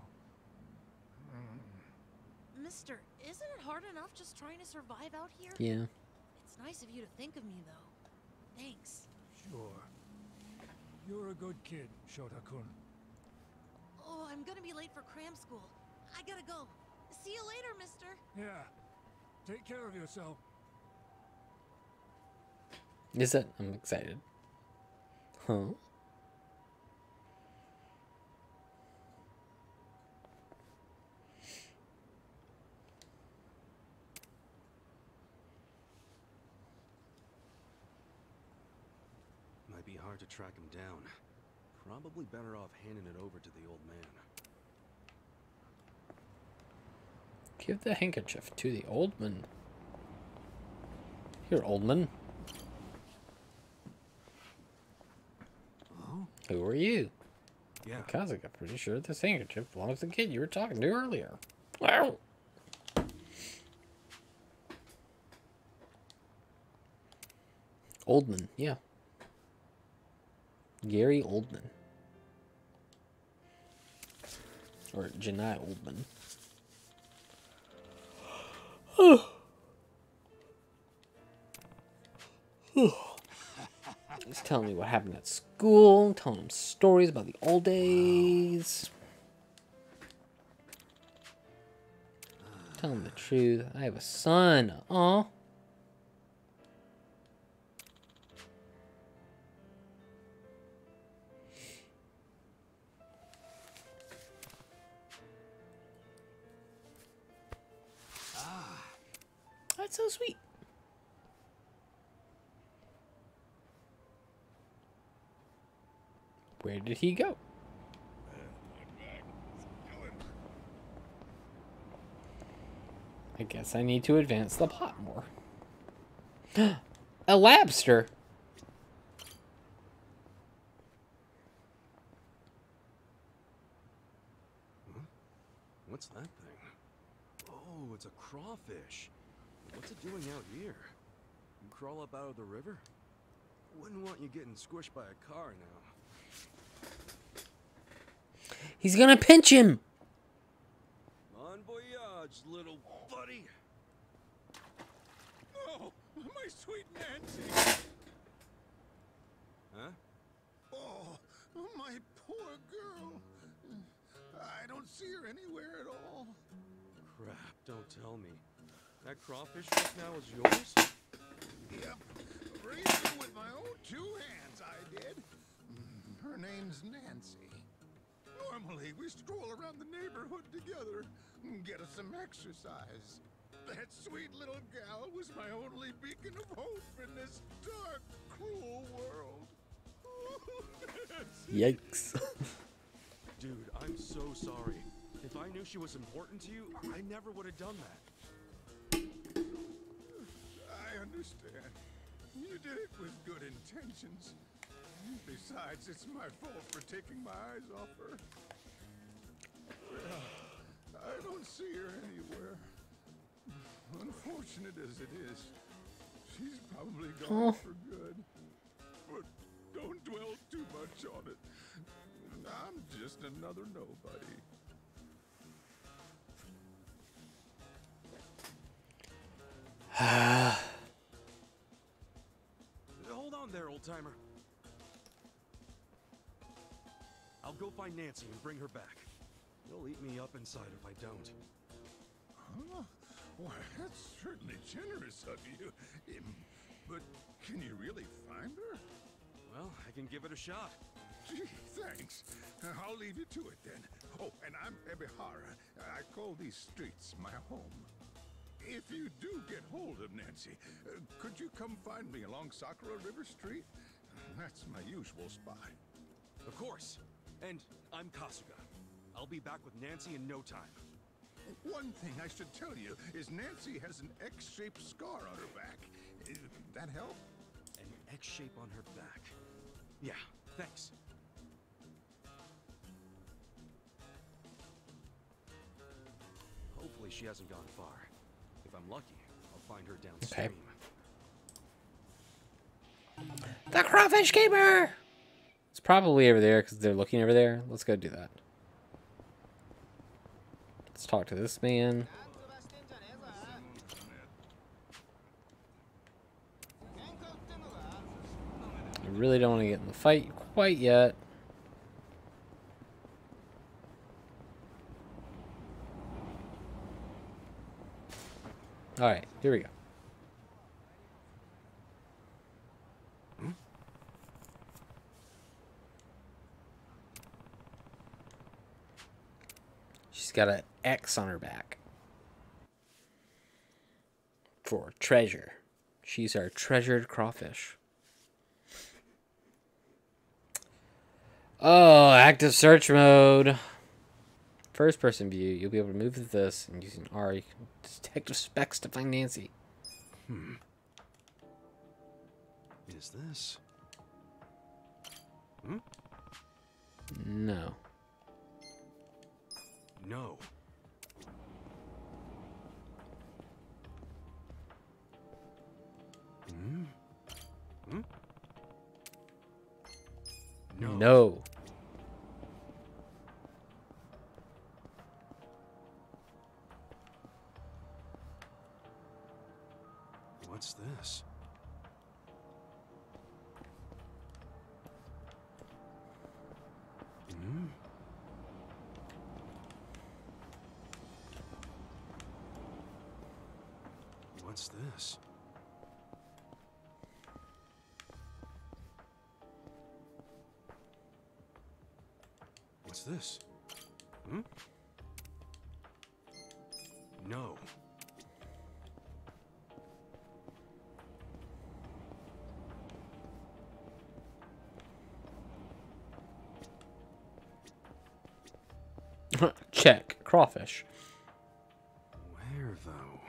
Mister, isn't it hard enough just trying to survive out here? Yeah. It's nice of you to think of me, though. Thanks. Sure. You're a good kid, Shota-kun. Oh, I'm gonna be late for cram school. I gotta go. See you later, mister. Yeah. Take care of yourself. Is it? I'm excited. Huh? Might be hard to track him down. Probably better off handing it over to the old man. Give the handkerchief to the old man. Here, old man. Oh? Who are you? Yeah. Kazak, I'm pretty sure this handkerchief belongs to the kid you were talking to earlier. Wow. Oldman, yeah. Gary Oldman. Or Janai Oldman. He's telling me what happened at school, telling him stories about the old days. Tell him the truth. I have a son. Aw. That's so sweet. Where did he go? I guess I need to advance the plot more. A lobster. Huh? What's that thing? Oh, it's a crawfish. What's it doing out here? You crawl up out of the river? Wouldn't want you getting squished by a car now. He's gonna pinch him. Bon voyage, little buddy. Oh, my sweet Nancy. Huh? Oh, my poor girl. I don't see her anywhere at all. Crap, don't tell me. That crawfish just now is yours? Yep. Raised her with my own two hands, I did. Her name's Nancy. Normally, we stroll around the neighborhood together and get us some exercise. That sweet little gal was my only beacon of hope in this dark, cruel world. Yikes. Dude, I'm so sorry. If I knew she was important to you, I never would have done that. I understand. You did it with good intentions. Besides, it's my fault for taking my eyes off her. I don't see her anywhere. Unfortunate as it is, she's probably gone for good. But don't dwell too much on it. I'm just another nobody. Hold on there, old-timer. I'll go find Nancy and bring her back. You'll eat me up inside if I don't. Huh? Why, that's certainly generous of you. But can you really find her? Well, I can give it a shot. Gee, thanks. I'll leave you to it then. Oh, and I'm Ebihara. I call these streets my home. If you do get hold of Nancy, could you come find me along Sakura River Street? That's my usual spot. Of course. And I'm Kasuga. I'll be back with Nancy in no time. One thing I should tell you is Nancy has an X-shaped scar on her back. That help? An X shape on her back. Yeah, thanks. Hopefully she hasn't gone far. If I'm lucky, I'll find her downstream. Okay. The Crawfish Keeper! It's probably over there because they're looking over there. Let's go do that. Let's talk to this man. I really don't want to get in the fight quite yet. Alright, here we go. She's got an X on her back. For treasure. She's our treasured crawfish. Oh, active search mode. First person view. You'll be able to move with this and using R. You can detective specs to find Nancy. Is this? No. No. No. No. What's this? What's this? What's this? No. Check. Crawfish. Where, though?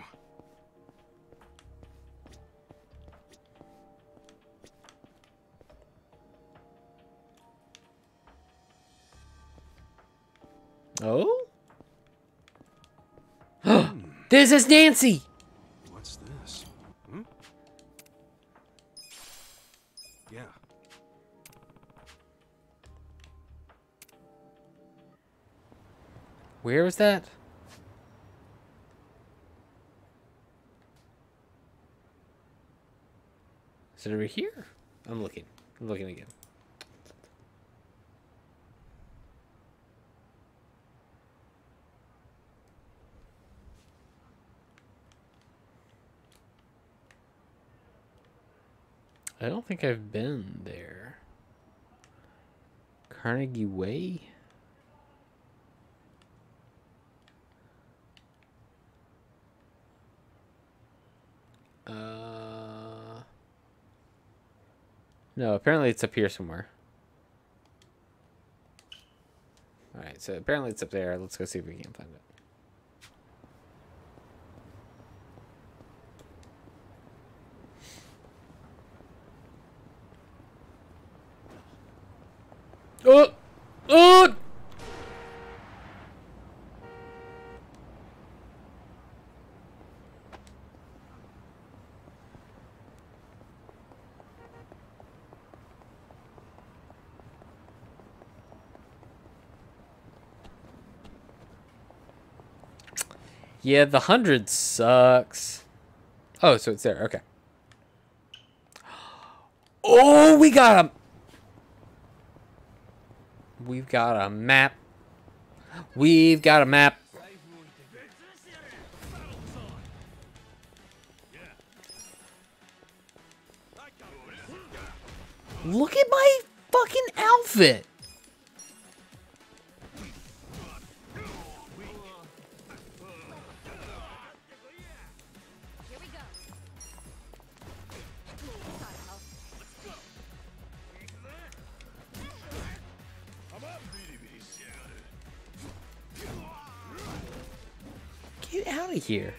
Oh? This is Nancy! What's this? Yeah. Where was that? Is it over here? I'm looking. I'm looking again. I don't think I've been there. Carnegie Way? No, apparently it's up here somewhere. Alright, so apparently it's up there. Let's go see if we can find it. Oh! Oh! Yeah, the 100 sucks. Oh, so it's there. Okay. Oh, we got a... We've got a map. We've got a map. Look at my fucking outfit. Get out of here.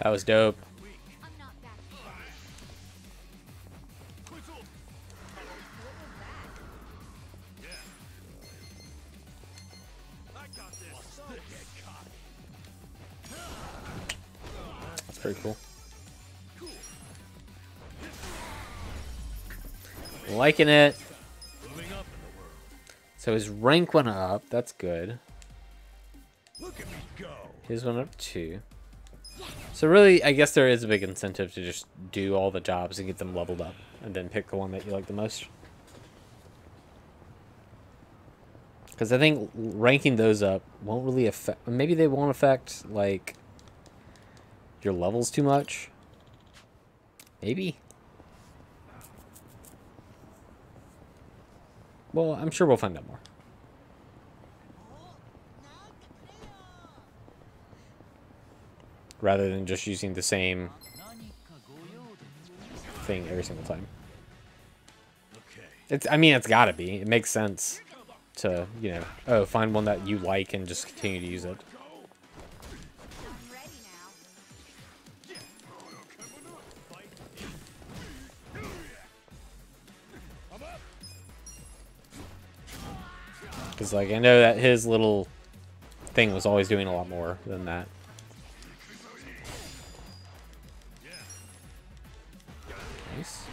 That was dope. That's pretty cool. Liking it. So his rank went up. That's good. His went up too. So really, I guess there is a big incentive to just do all the jobs and get them leveled up, and then pick the one that you like the most. Because I think ranking those up won't really affect... Maybe they won't affect, like, your levels too much. Maybe. Well, I'm sure we'll find out more. Rather than just using the same thing every single time. I mean, it's gotta be. It makes sense to, you know, oh, find one that you like and just continue to use it. Because, like, I know that his little thing was always doing a lot more than that. Nice.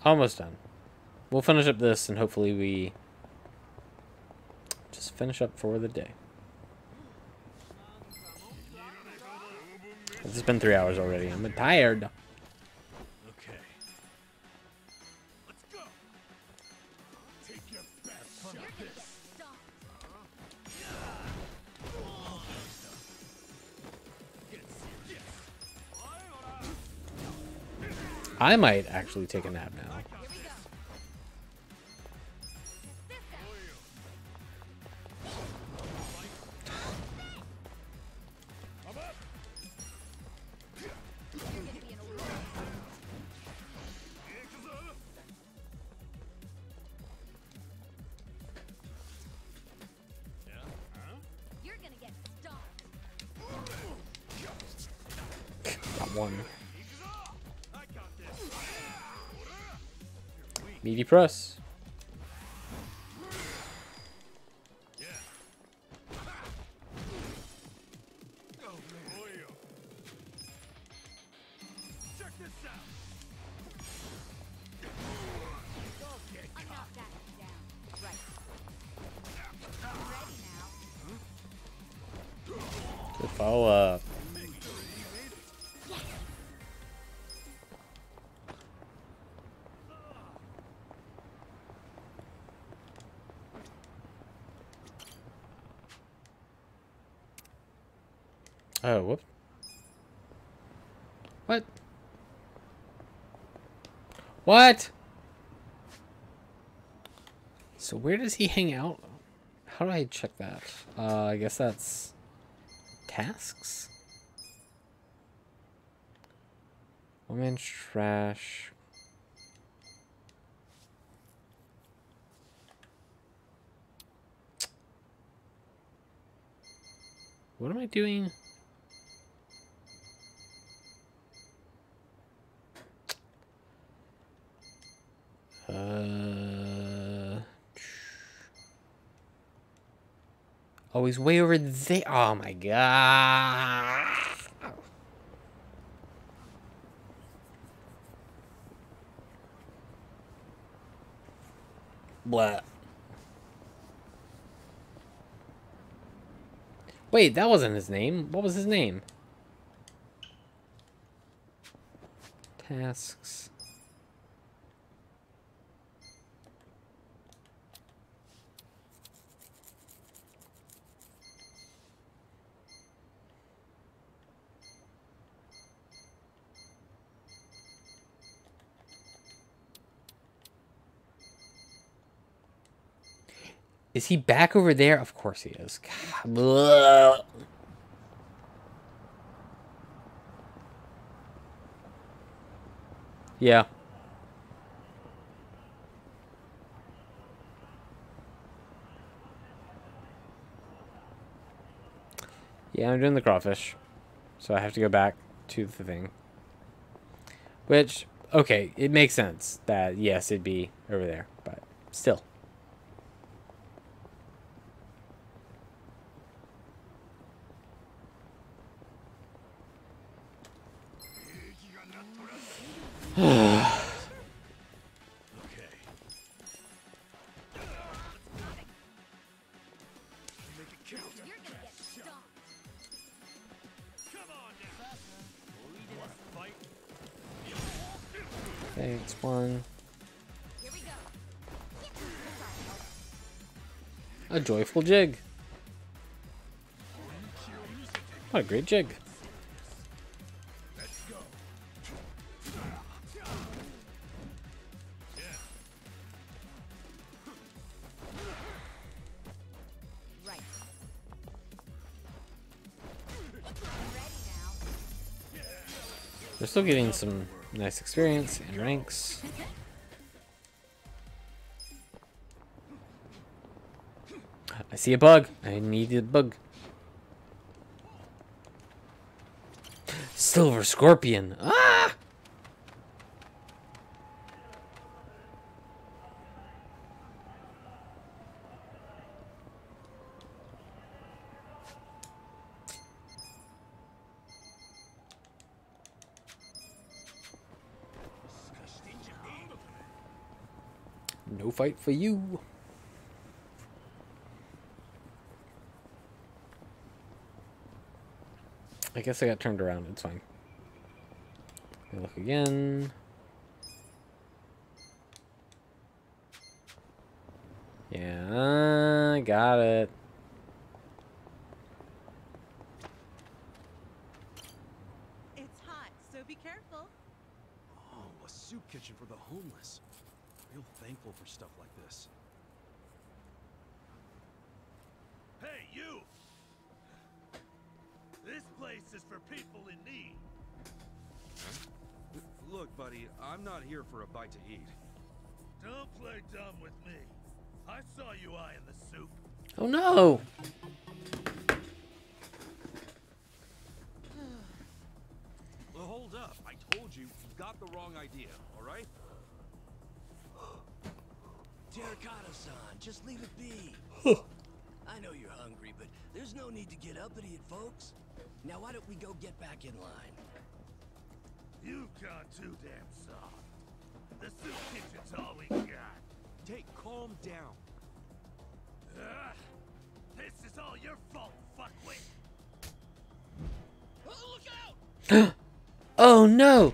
Almost done. We'll finish up this and hopefully we just finish up for the day. It's been 3 hours already. I'm tired. Okay. Let's go. Take your best shot at this. I might actually take a nap now. one. Meaty press. Good follow up. Oh, whoop. What? What? So where does he hang out? How do I check that? I guess that's tasks? Woman's trash. What am I doing? Oh, he's way over there. Oh my god. Blah. Wait, that wasn't his name. What was his name? Tasks. Is he back over there? Of course he is. God. Yeah. Yeah, I'm doing the crawfish. So I have to go back to the thing. Which, okay, it makes sense that, yes, it'd be over there. But still. Thanks, one. A joyful jig. What a great jig. We're still getting some nice experience and ranks. I see a bug. I need a bug. Silver scorpion. Ah! No fight for you. I guess I got turned around. It's fine. Let me look again. Yeah, I got it. It's hot, so be careful. Oh, a soup kitchen for the homeless. Real thankful for stuff like this. Hey, you! This place is for people in need. Look, buddy, I'm not here for a bite to eat. Don't play dumb with me. I saw you eyeing the soup. Oh no! Well, hold wrong idea, all right? Terracotta-san, just leave it be. I know you're hungry, but there's no need to get uppity, folks. Now why don't we go get back in line? You've gone too damn soft. The soup kitchen's all we got. Hey, calm down. This is all your fault, fuckwit. Oh, look out! Oh no!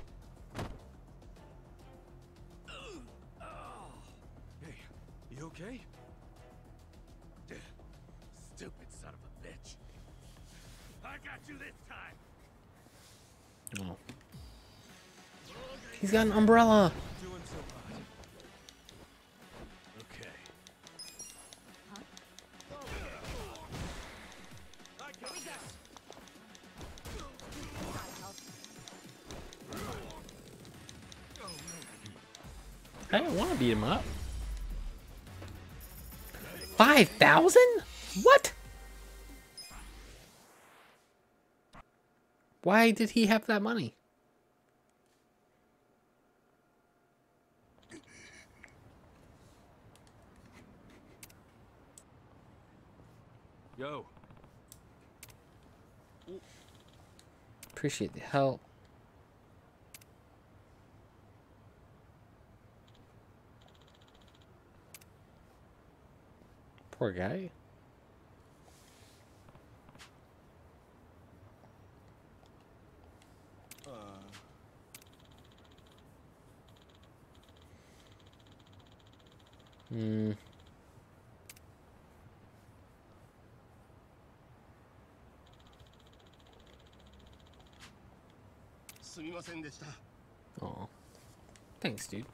Hey, you okay? Stupid son of a bitch. I got you this time. Oh. He's got an umbrella. Doing so hot. Okay. I got this. I don't want to beat him up. 5,000? What? Why did he have that money? Yo. Appreciate the help. Poor guy. Oh, thanks, dude.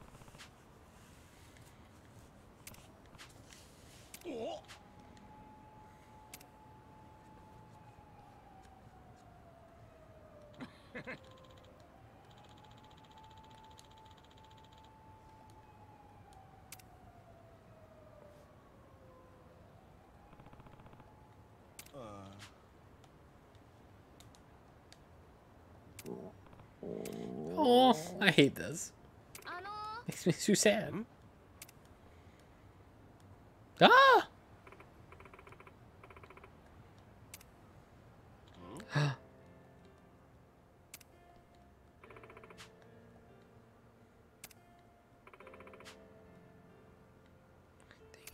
Oh, I hate this. Makes me so sad. Ah! Thank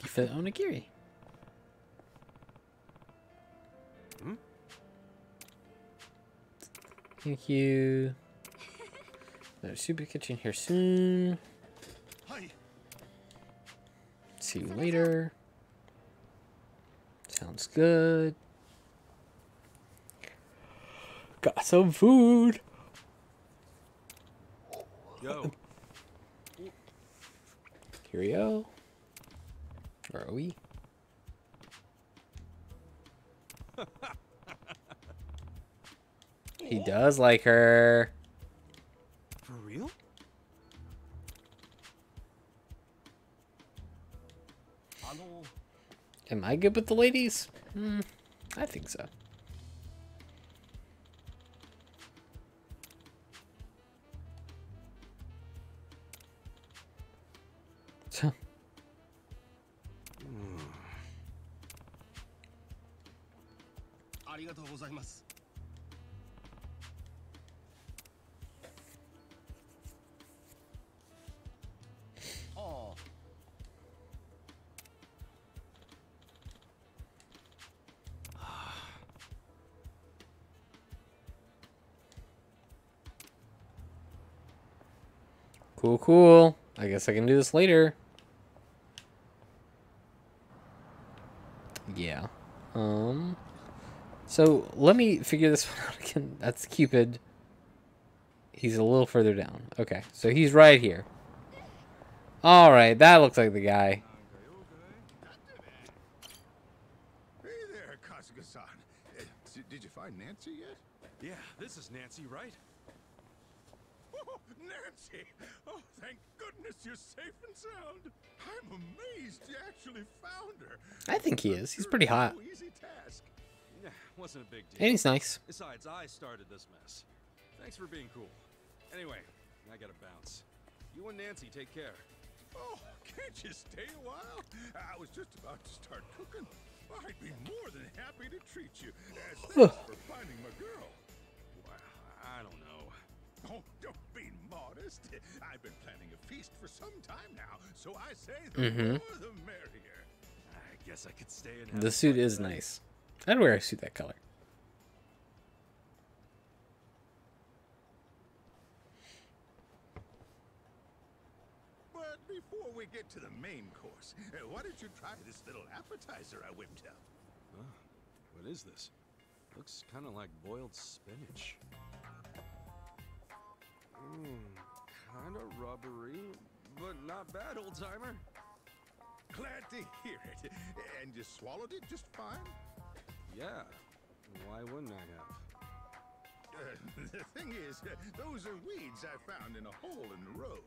you for the onigiri. Thank you. There's super kitchen here soon. See you later. Sounds good. Got some food. Yo. Here we go. Where are we? He does like her. For real? Am I good with the ladies? I think so. So. Cool, cool. I guess I can do this later. Yeah. So let me figure this one out again. That's Cupid. He's a little further down. Okay, so he's right here. All right, that looks like the guy. Hey there, Kasuga-san. Did you find Nancy yet? Yeah, this is Nancy, right? Oh, Nancy! Oh, thank goodness you're safe and sound. I'm amazed you actually found her. I think he is. He's pretty hot. No easy task. Yeah, wasn't a big deal. And he's nice. Besides, I started this mess. Thanks for being cool. Anyway, I gotta bounce. You and Nancy take care. Oh, can't you stay a while? I was just about to start cooking. I'd be more than happy to treat you as thanks for finding my girl. Well, I don't know. Oh, don't be modest. I've been planning a feast for some time now, so I say the more the merrier. I guess I could stay and have The suit is nice. I'd wear a suit that color. But before we get to the main course, why don't you try this little appetizer I whipped up? Oh, what is this? Looks kind of like boiled spinach. Kind of rubbery, but not bad, old-timer. Glad to hear it. And you swallowed it just fine? Yeah, why wouldn't I have? The thing is, those are weeds I found in a hole in the road.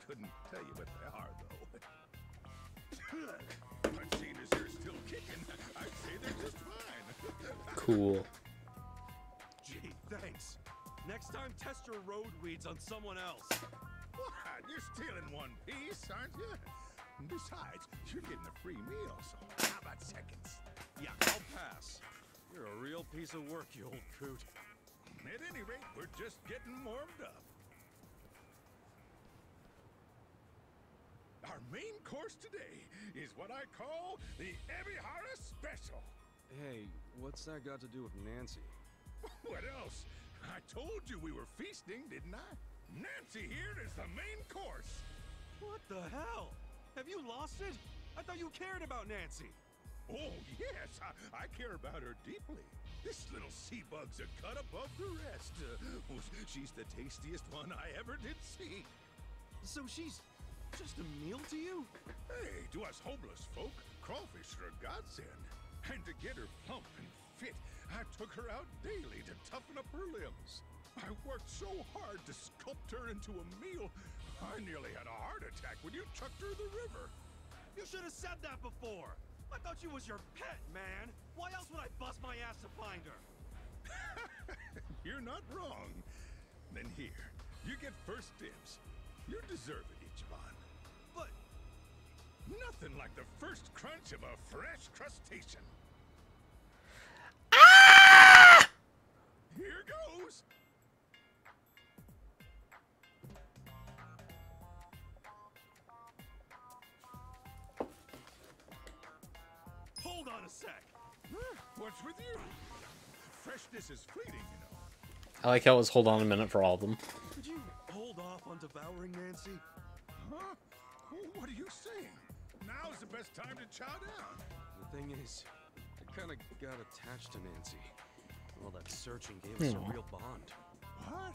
Couldn't tell you what they are, though. But seeing as they're still kicking, I'd say they're just fine. Cool. Gee, thanks. Next time, test your road weeds on someone else. What? You're stealing one piece, aren't you? Besides, you're getting a free meal, so how about seconds? Yeah, I'll pass. You're a real piece of work, you old coot. At any rate, we're just getting warmed up. Our main course today is what I call the Ebihara Special. Hey, what's that got to do with Nancy? What else? I told you we were feasting, didn't I? Nancy here is the main course. What the hell? Have you lost it? I thought you cared about Nancy. Oh, yes, I care about her deeply. This little sea bug's a cut above the rest. She's the tastiest one I ever did see. So she's just a meal to you? Hey, to us homeless folk, crawfish are a godsend. And to get her plump and fit, I took her out daily to toughen up her limbs. I worked so hard to sculpt her into a meal, I nearly had a heart attack when you chucked her in the river. You should have said that before. I thought she was your pet, man. Why else would I bust my ass to find her? You're not wrong. Then here, you get first dibs. You deserve it, Ichiban. But nothing like the first crunch of a fresh crustacean. Ah! Here goes. Hold on a sec. What's with you? Freshness is fleeting, you know. I like how it was hold on a minute for all of them. Could you hold off on devouring Nancy? Huh? What are you saying? Now's the best time to chow down. The thing is, I kind of got attached to Nancy. All that searching gave us a real bond. What?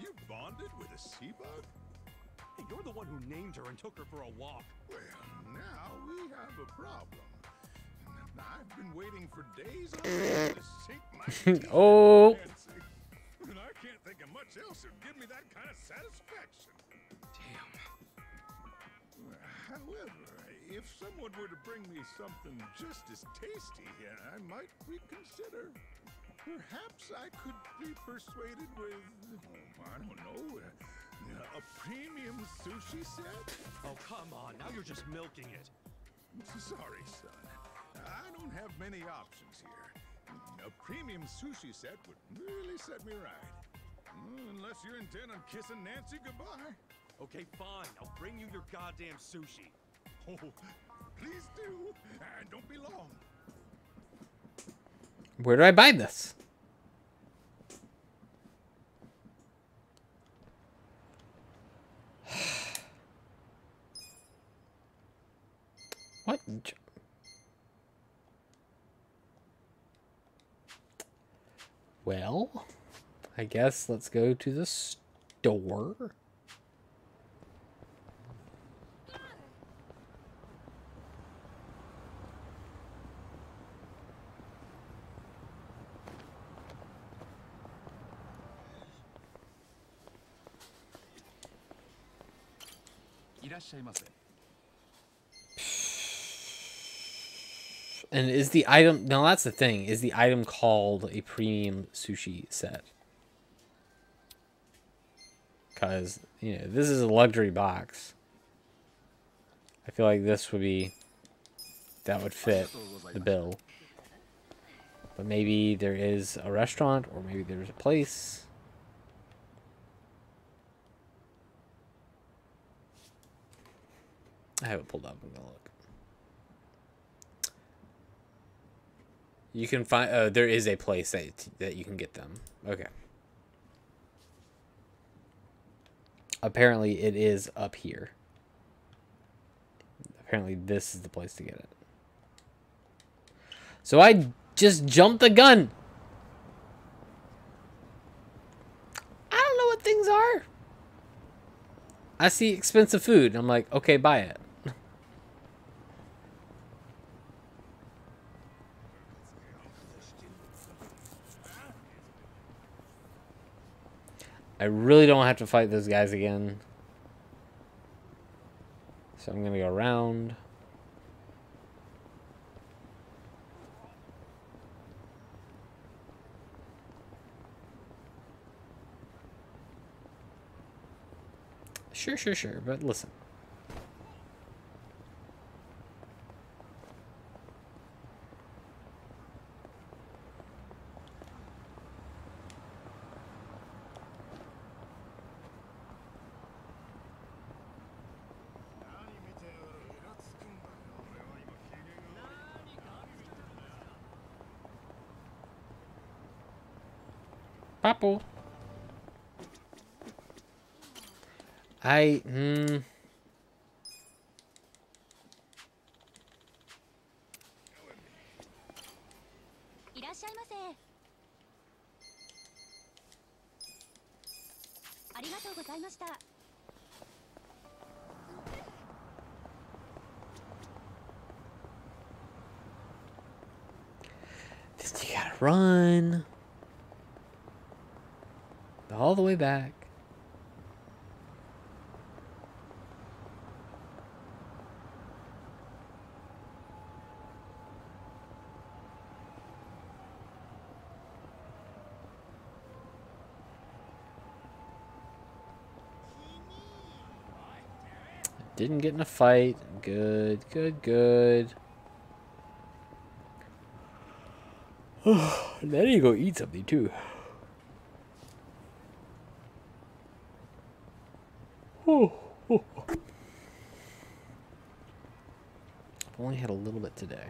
You bonded with a sea bug? Hey, you're the one who named her and took her for a walk. Well, now we have a problem. I've been waiting for days on end to sink my teeth Oh. Nancy. And I can't think of much else that would give me that kind of satisfaction. Damn. However, if someone were to bring me something just as tasty, I might reconsider. Perhaps I could be persuaded with, I don't know, a premium sushi set? Oh, come on. Now you're just milking it. Sorry, son. I don't have many options here. A premium sushi set would really set me right. Unless you're intent on kissing Nancy goodbye. Okay, fine. I'll bring you your goddamn sushi. Oh, please do. And don't be long. Where do I buy this? What? Well, I guess let's go to the store. And is the item... No, that's the thing. Is the item called a premium sushi set? because, you know, this is a luxury box. I feel like this would be, that would fit the bill. But maybe there is a restaurant, or maybe there's a place. I have it pulled up. I'm gonna look. You can find. There is a place that you can get them. Okay. Apparently, it is up here. Apparently, this is the place to get it. So I just jumped the gun. I don't know what things are. I see expensive food, and I'm like, okay, buy it. I really don't have to fight those guys again. So I'm gonna go around. Sure, but listen. Papo. Just you gotta run all the way back. Didn't get in a fight. Good. Now you go eat something too. I've only had a little bit today.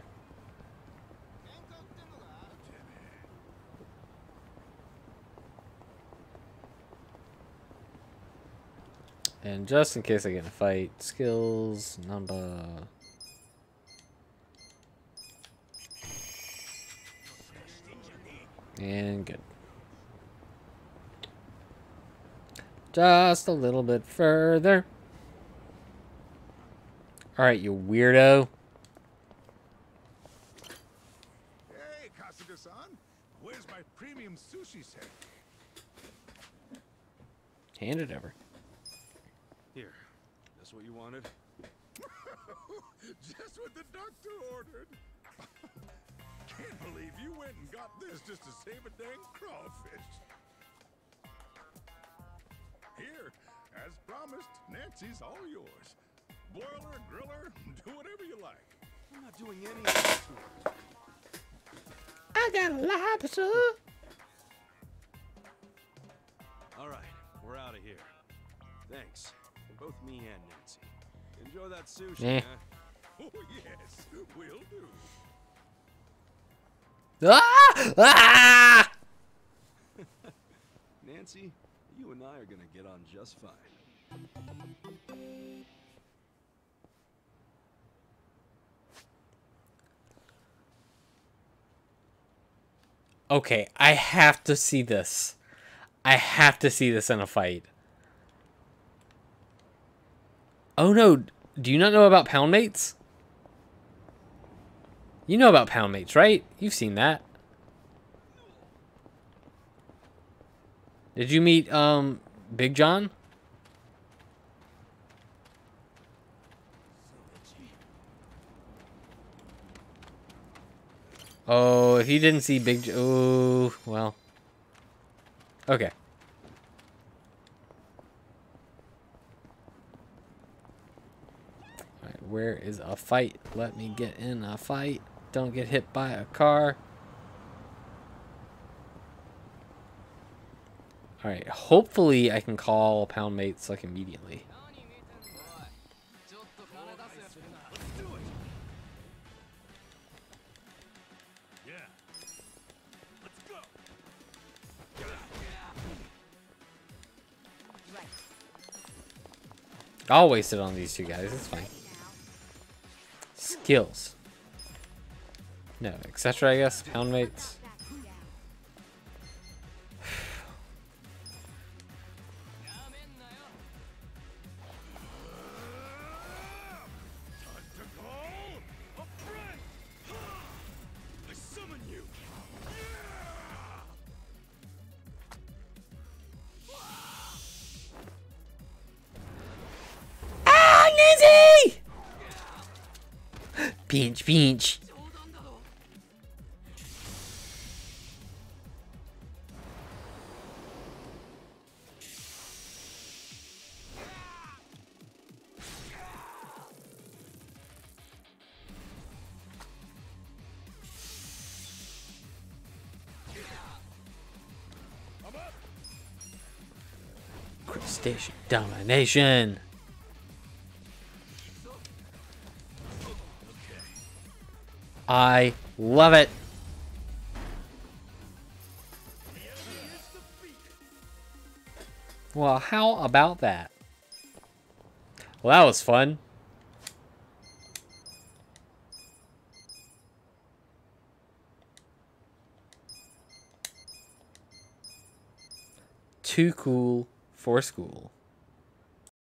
And just in case I get in a fight, skills, number. And good. Just a little bit further. Alright, you weirdo. Hey, Kasuga-san. Where's my premium sushi set? Hand it over. Here. That's what you wanted? Just what the doctor ordered. Can't believe you went and got this just to save a dang crawfish. Here, as promised, Nancy's all yours. Boiler, griller, do whatever you like. I'm not doing any of this to her. I got a lobster. All right, we're out of here. Thanks. Both me and Nancy. Enjoy that sushi, huh? Oh, yes, will do. Ah! Nancy, you and I are gonna get on just fine. Okay, I have to see this. I have to see this in a fight. Oh no, do you not know about pound mates? You know about pound mates, right? You've seen that. Did you meet Big John? Oh, if you didn't see Big oh, well. Okay. where is a fight? Let me get in a fight. Don't get hit by a car. Alright, hopefully I can call pound mates like immediately. I'll waste it on these two guys, it's fine. Skills. No, etc. I guess. Pound mates. Pinch, pinch. Station domination. I love it. Well, how about that? Well, that was fun. Too cool for school.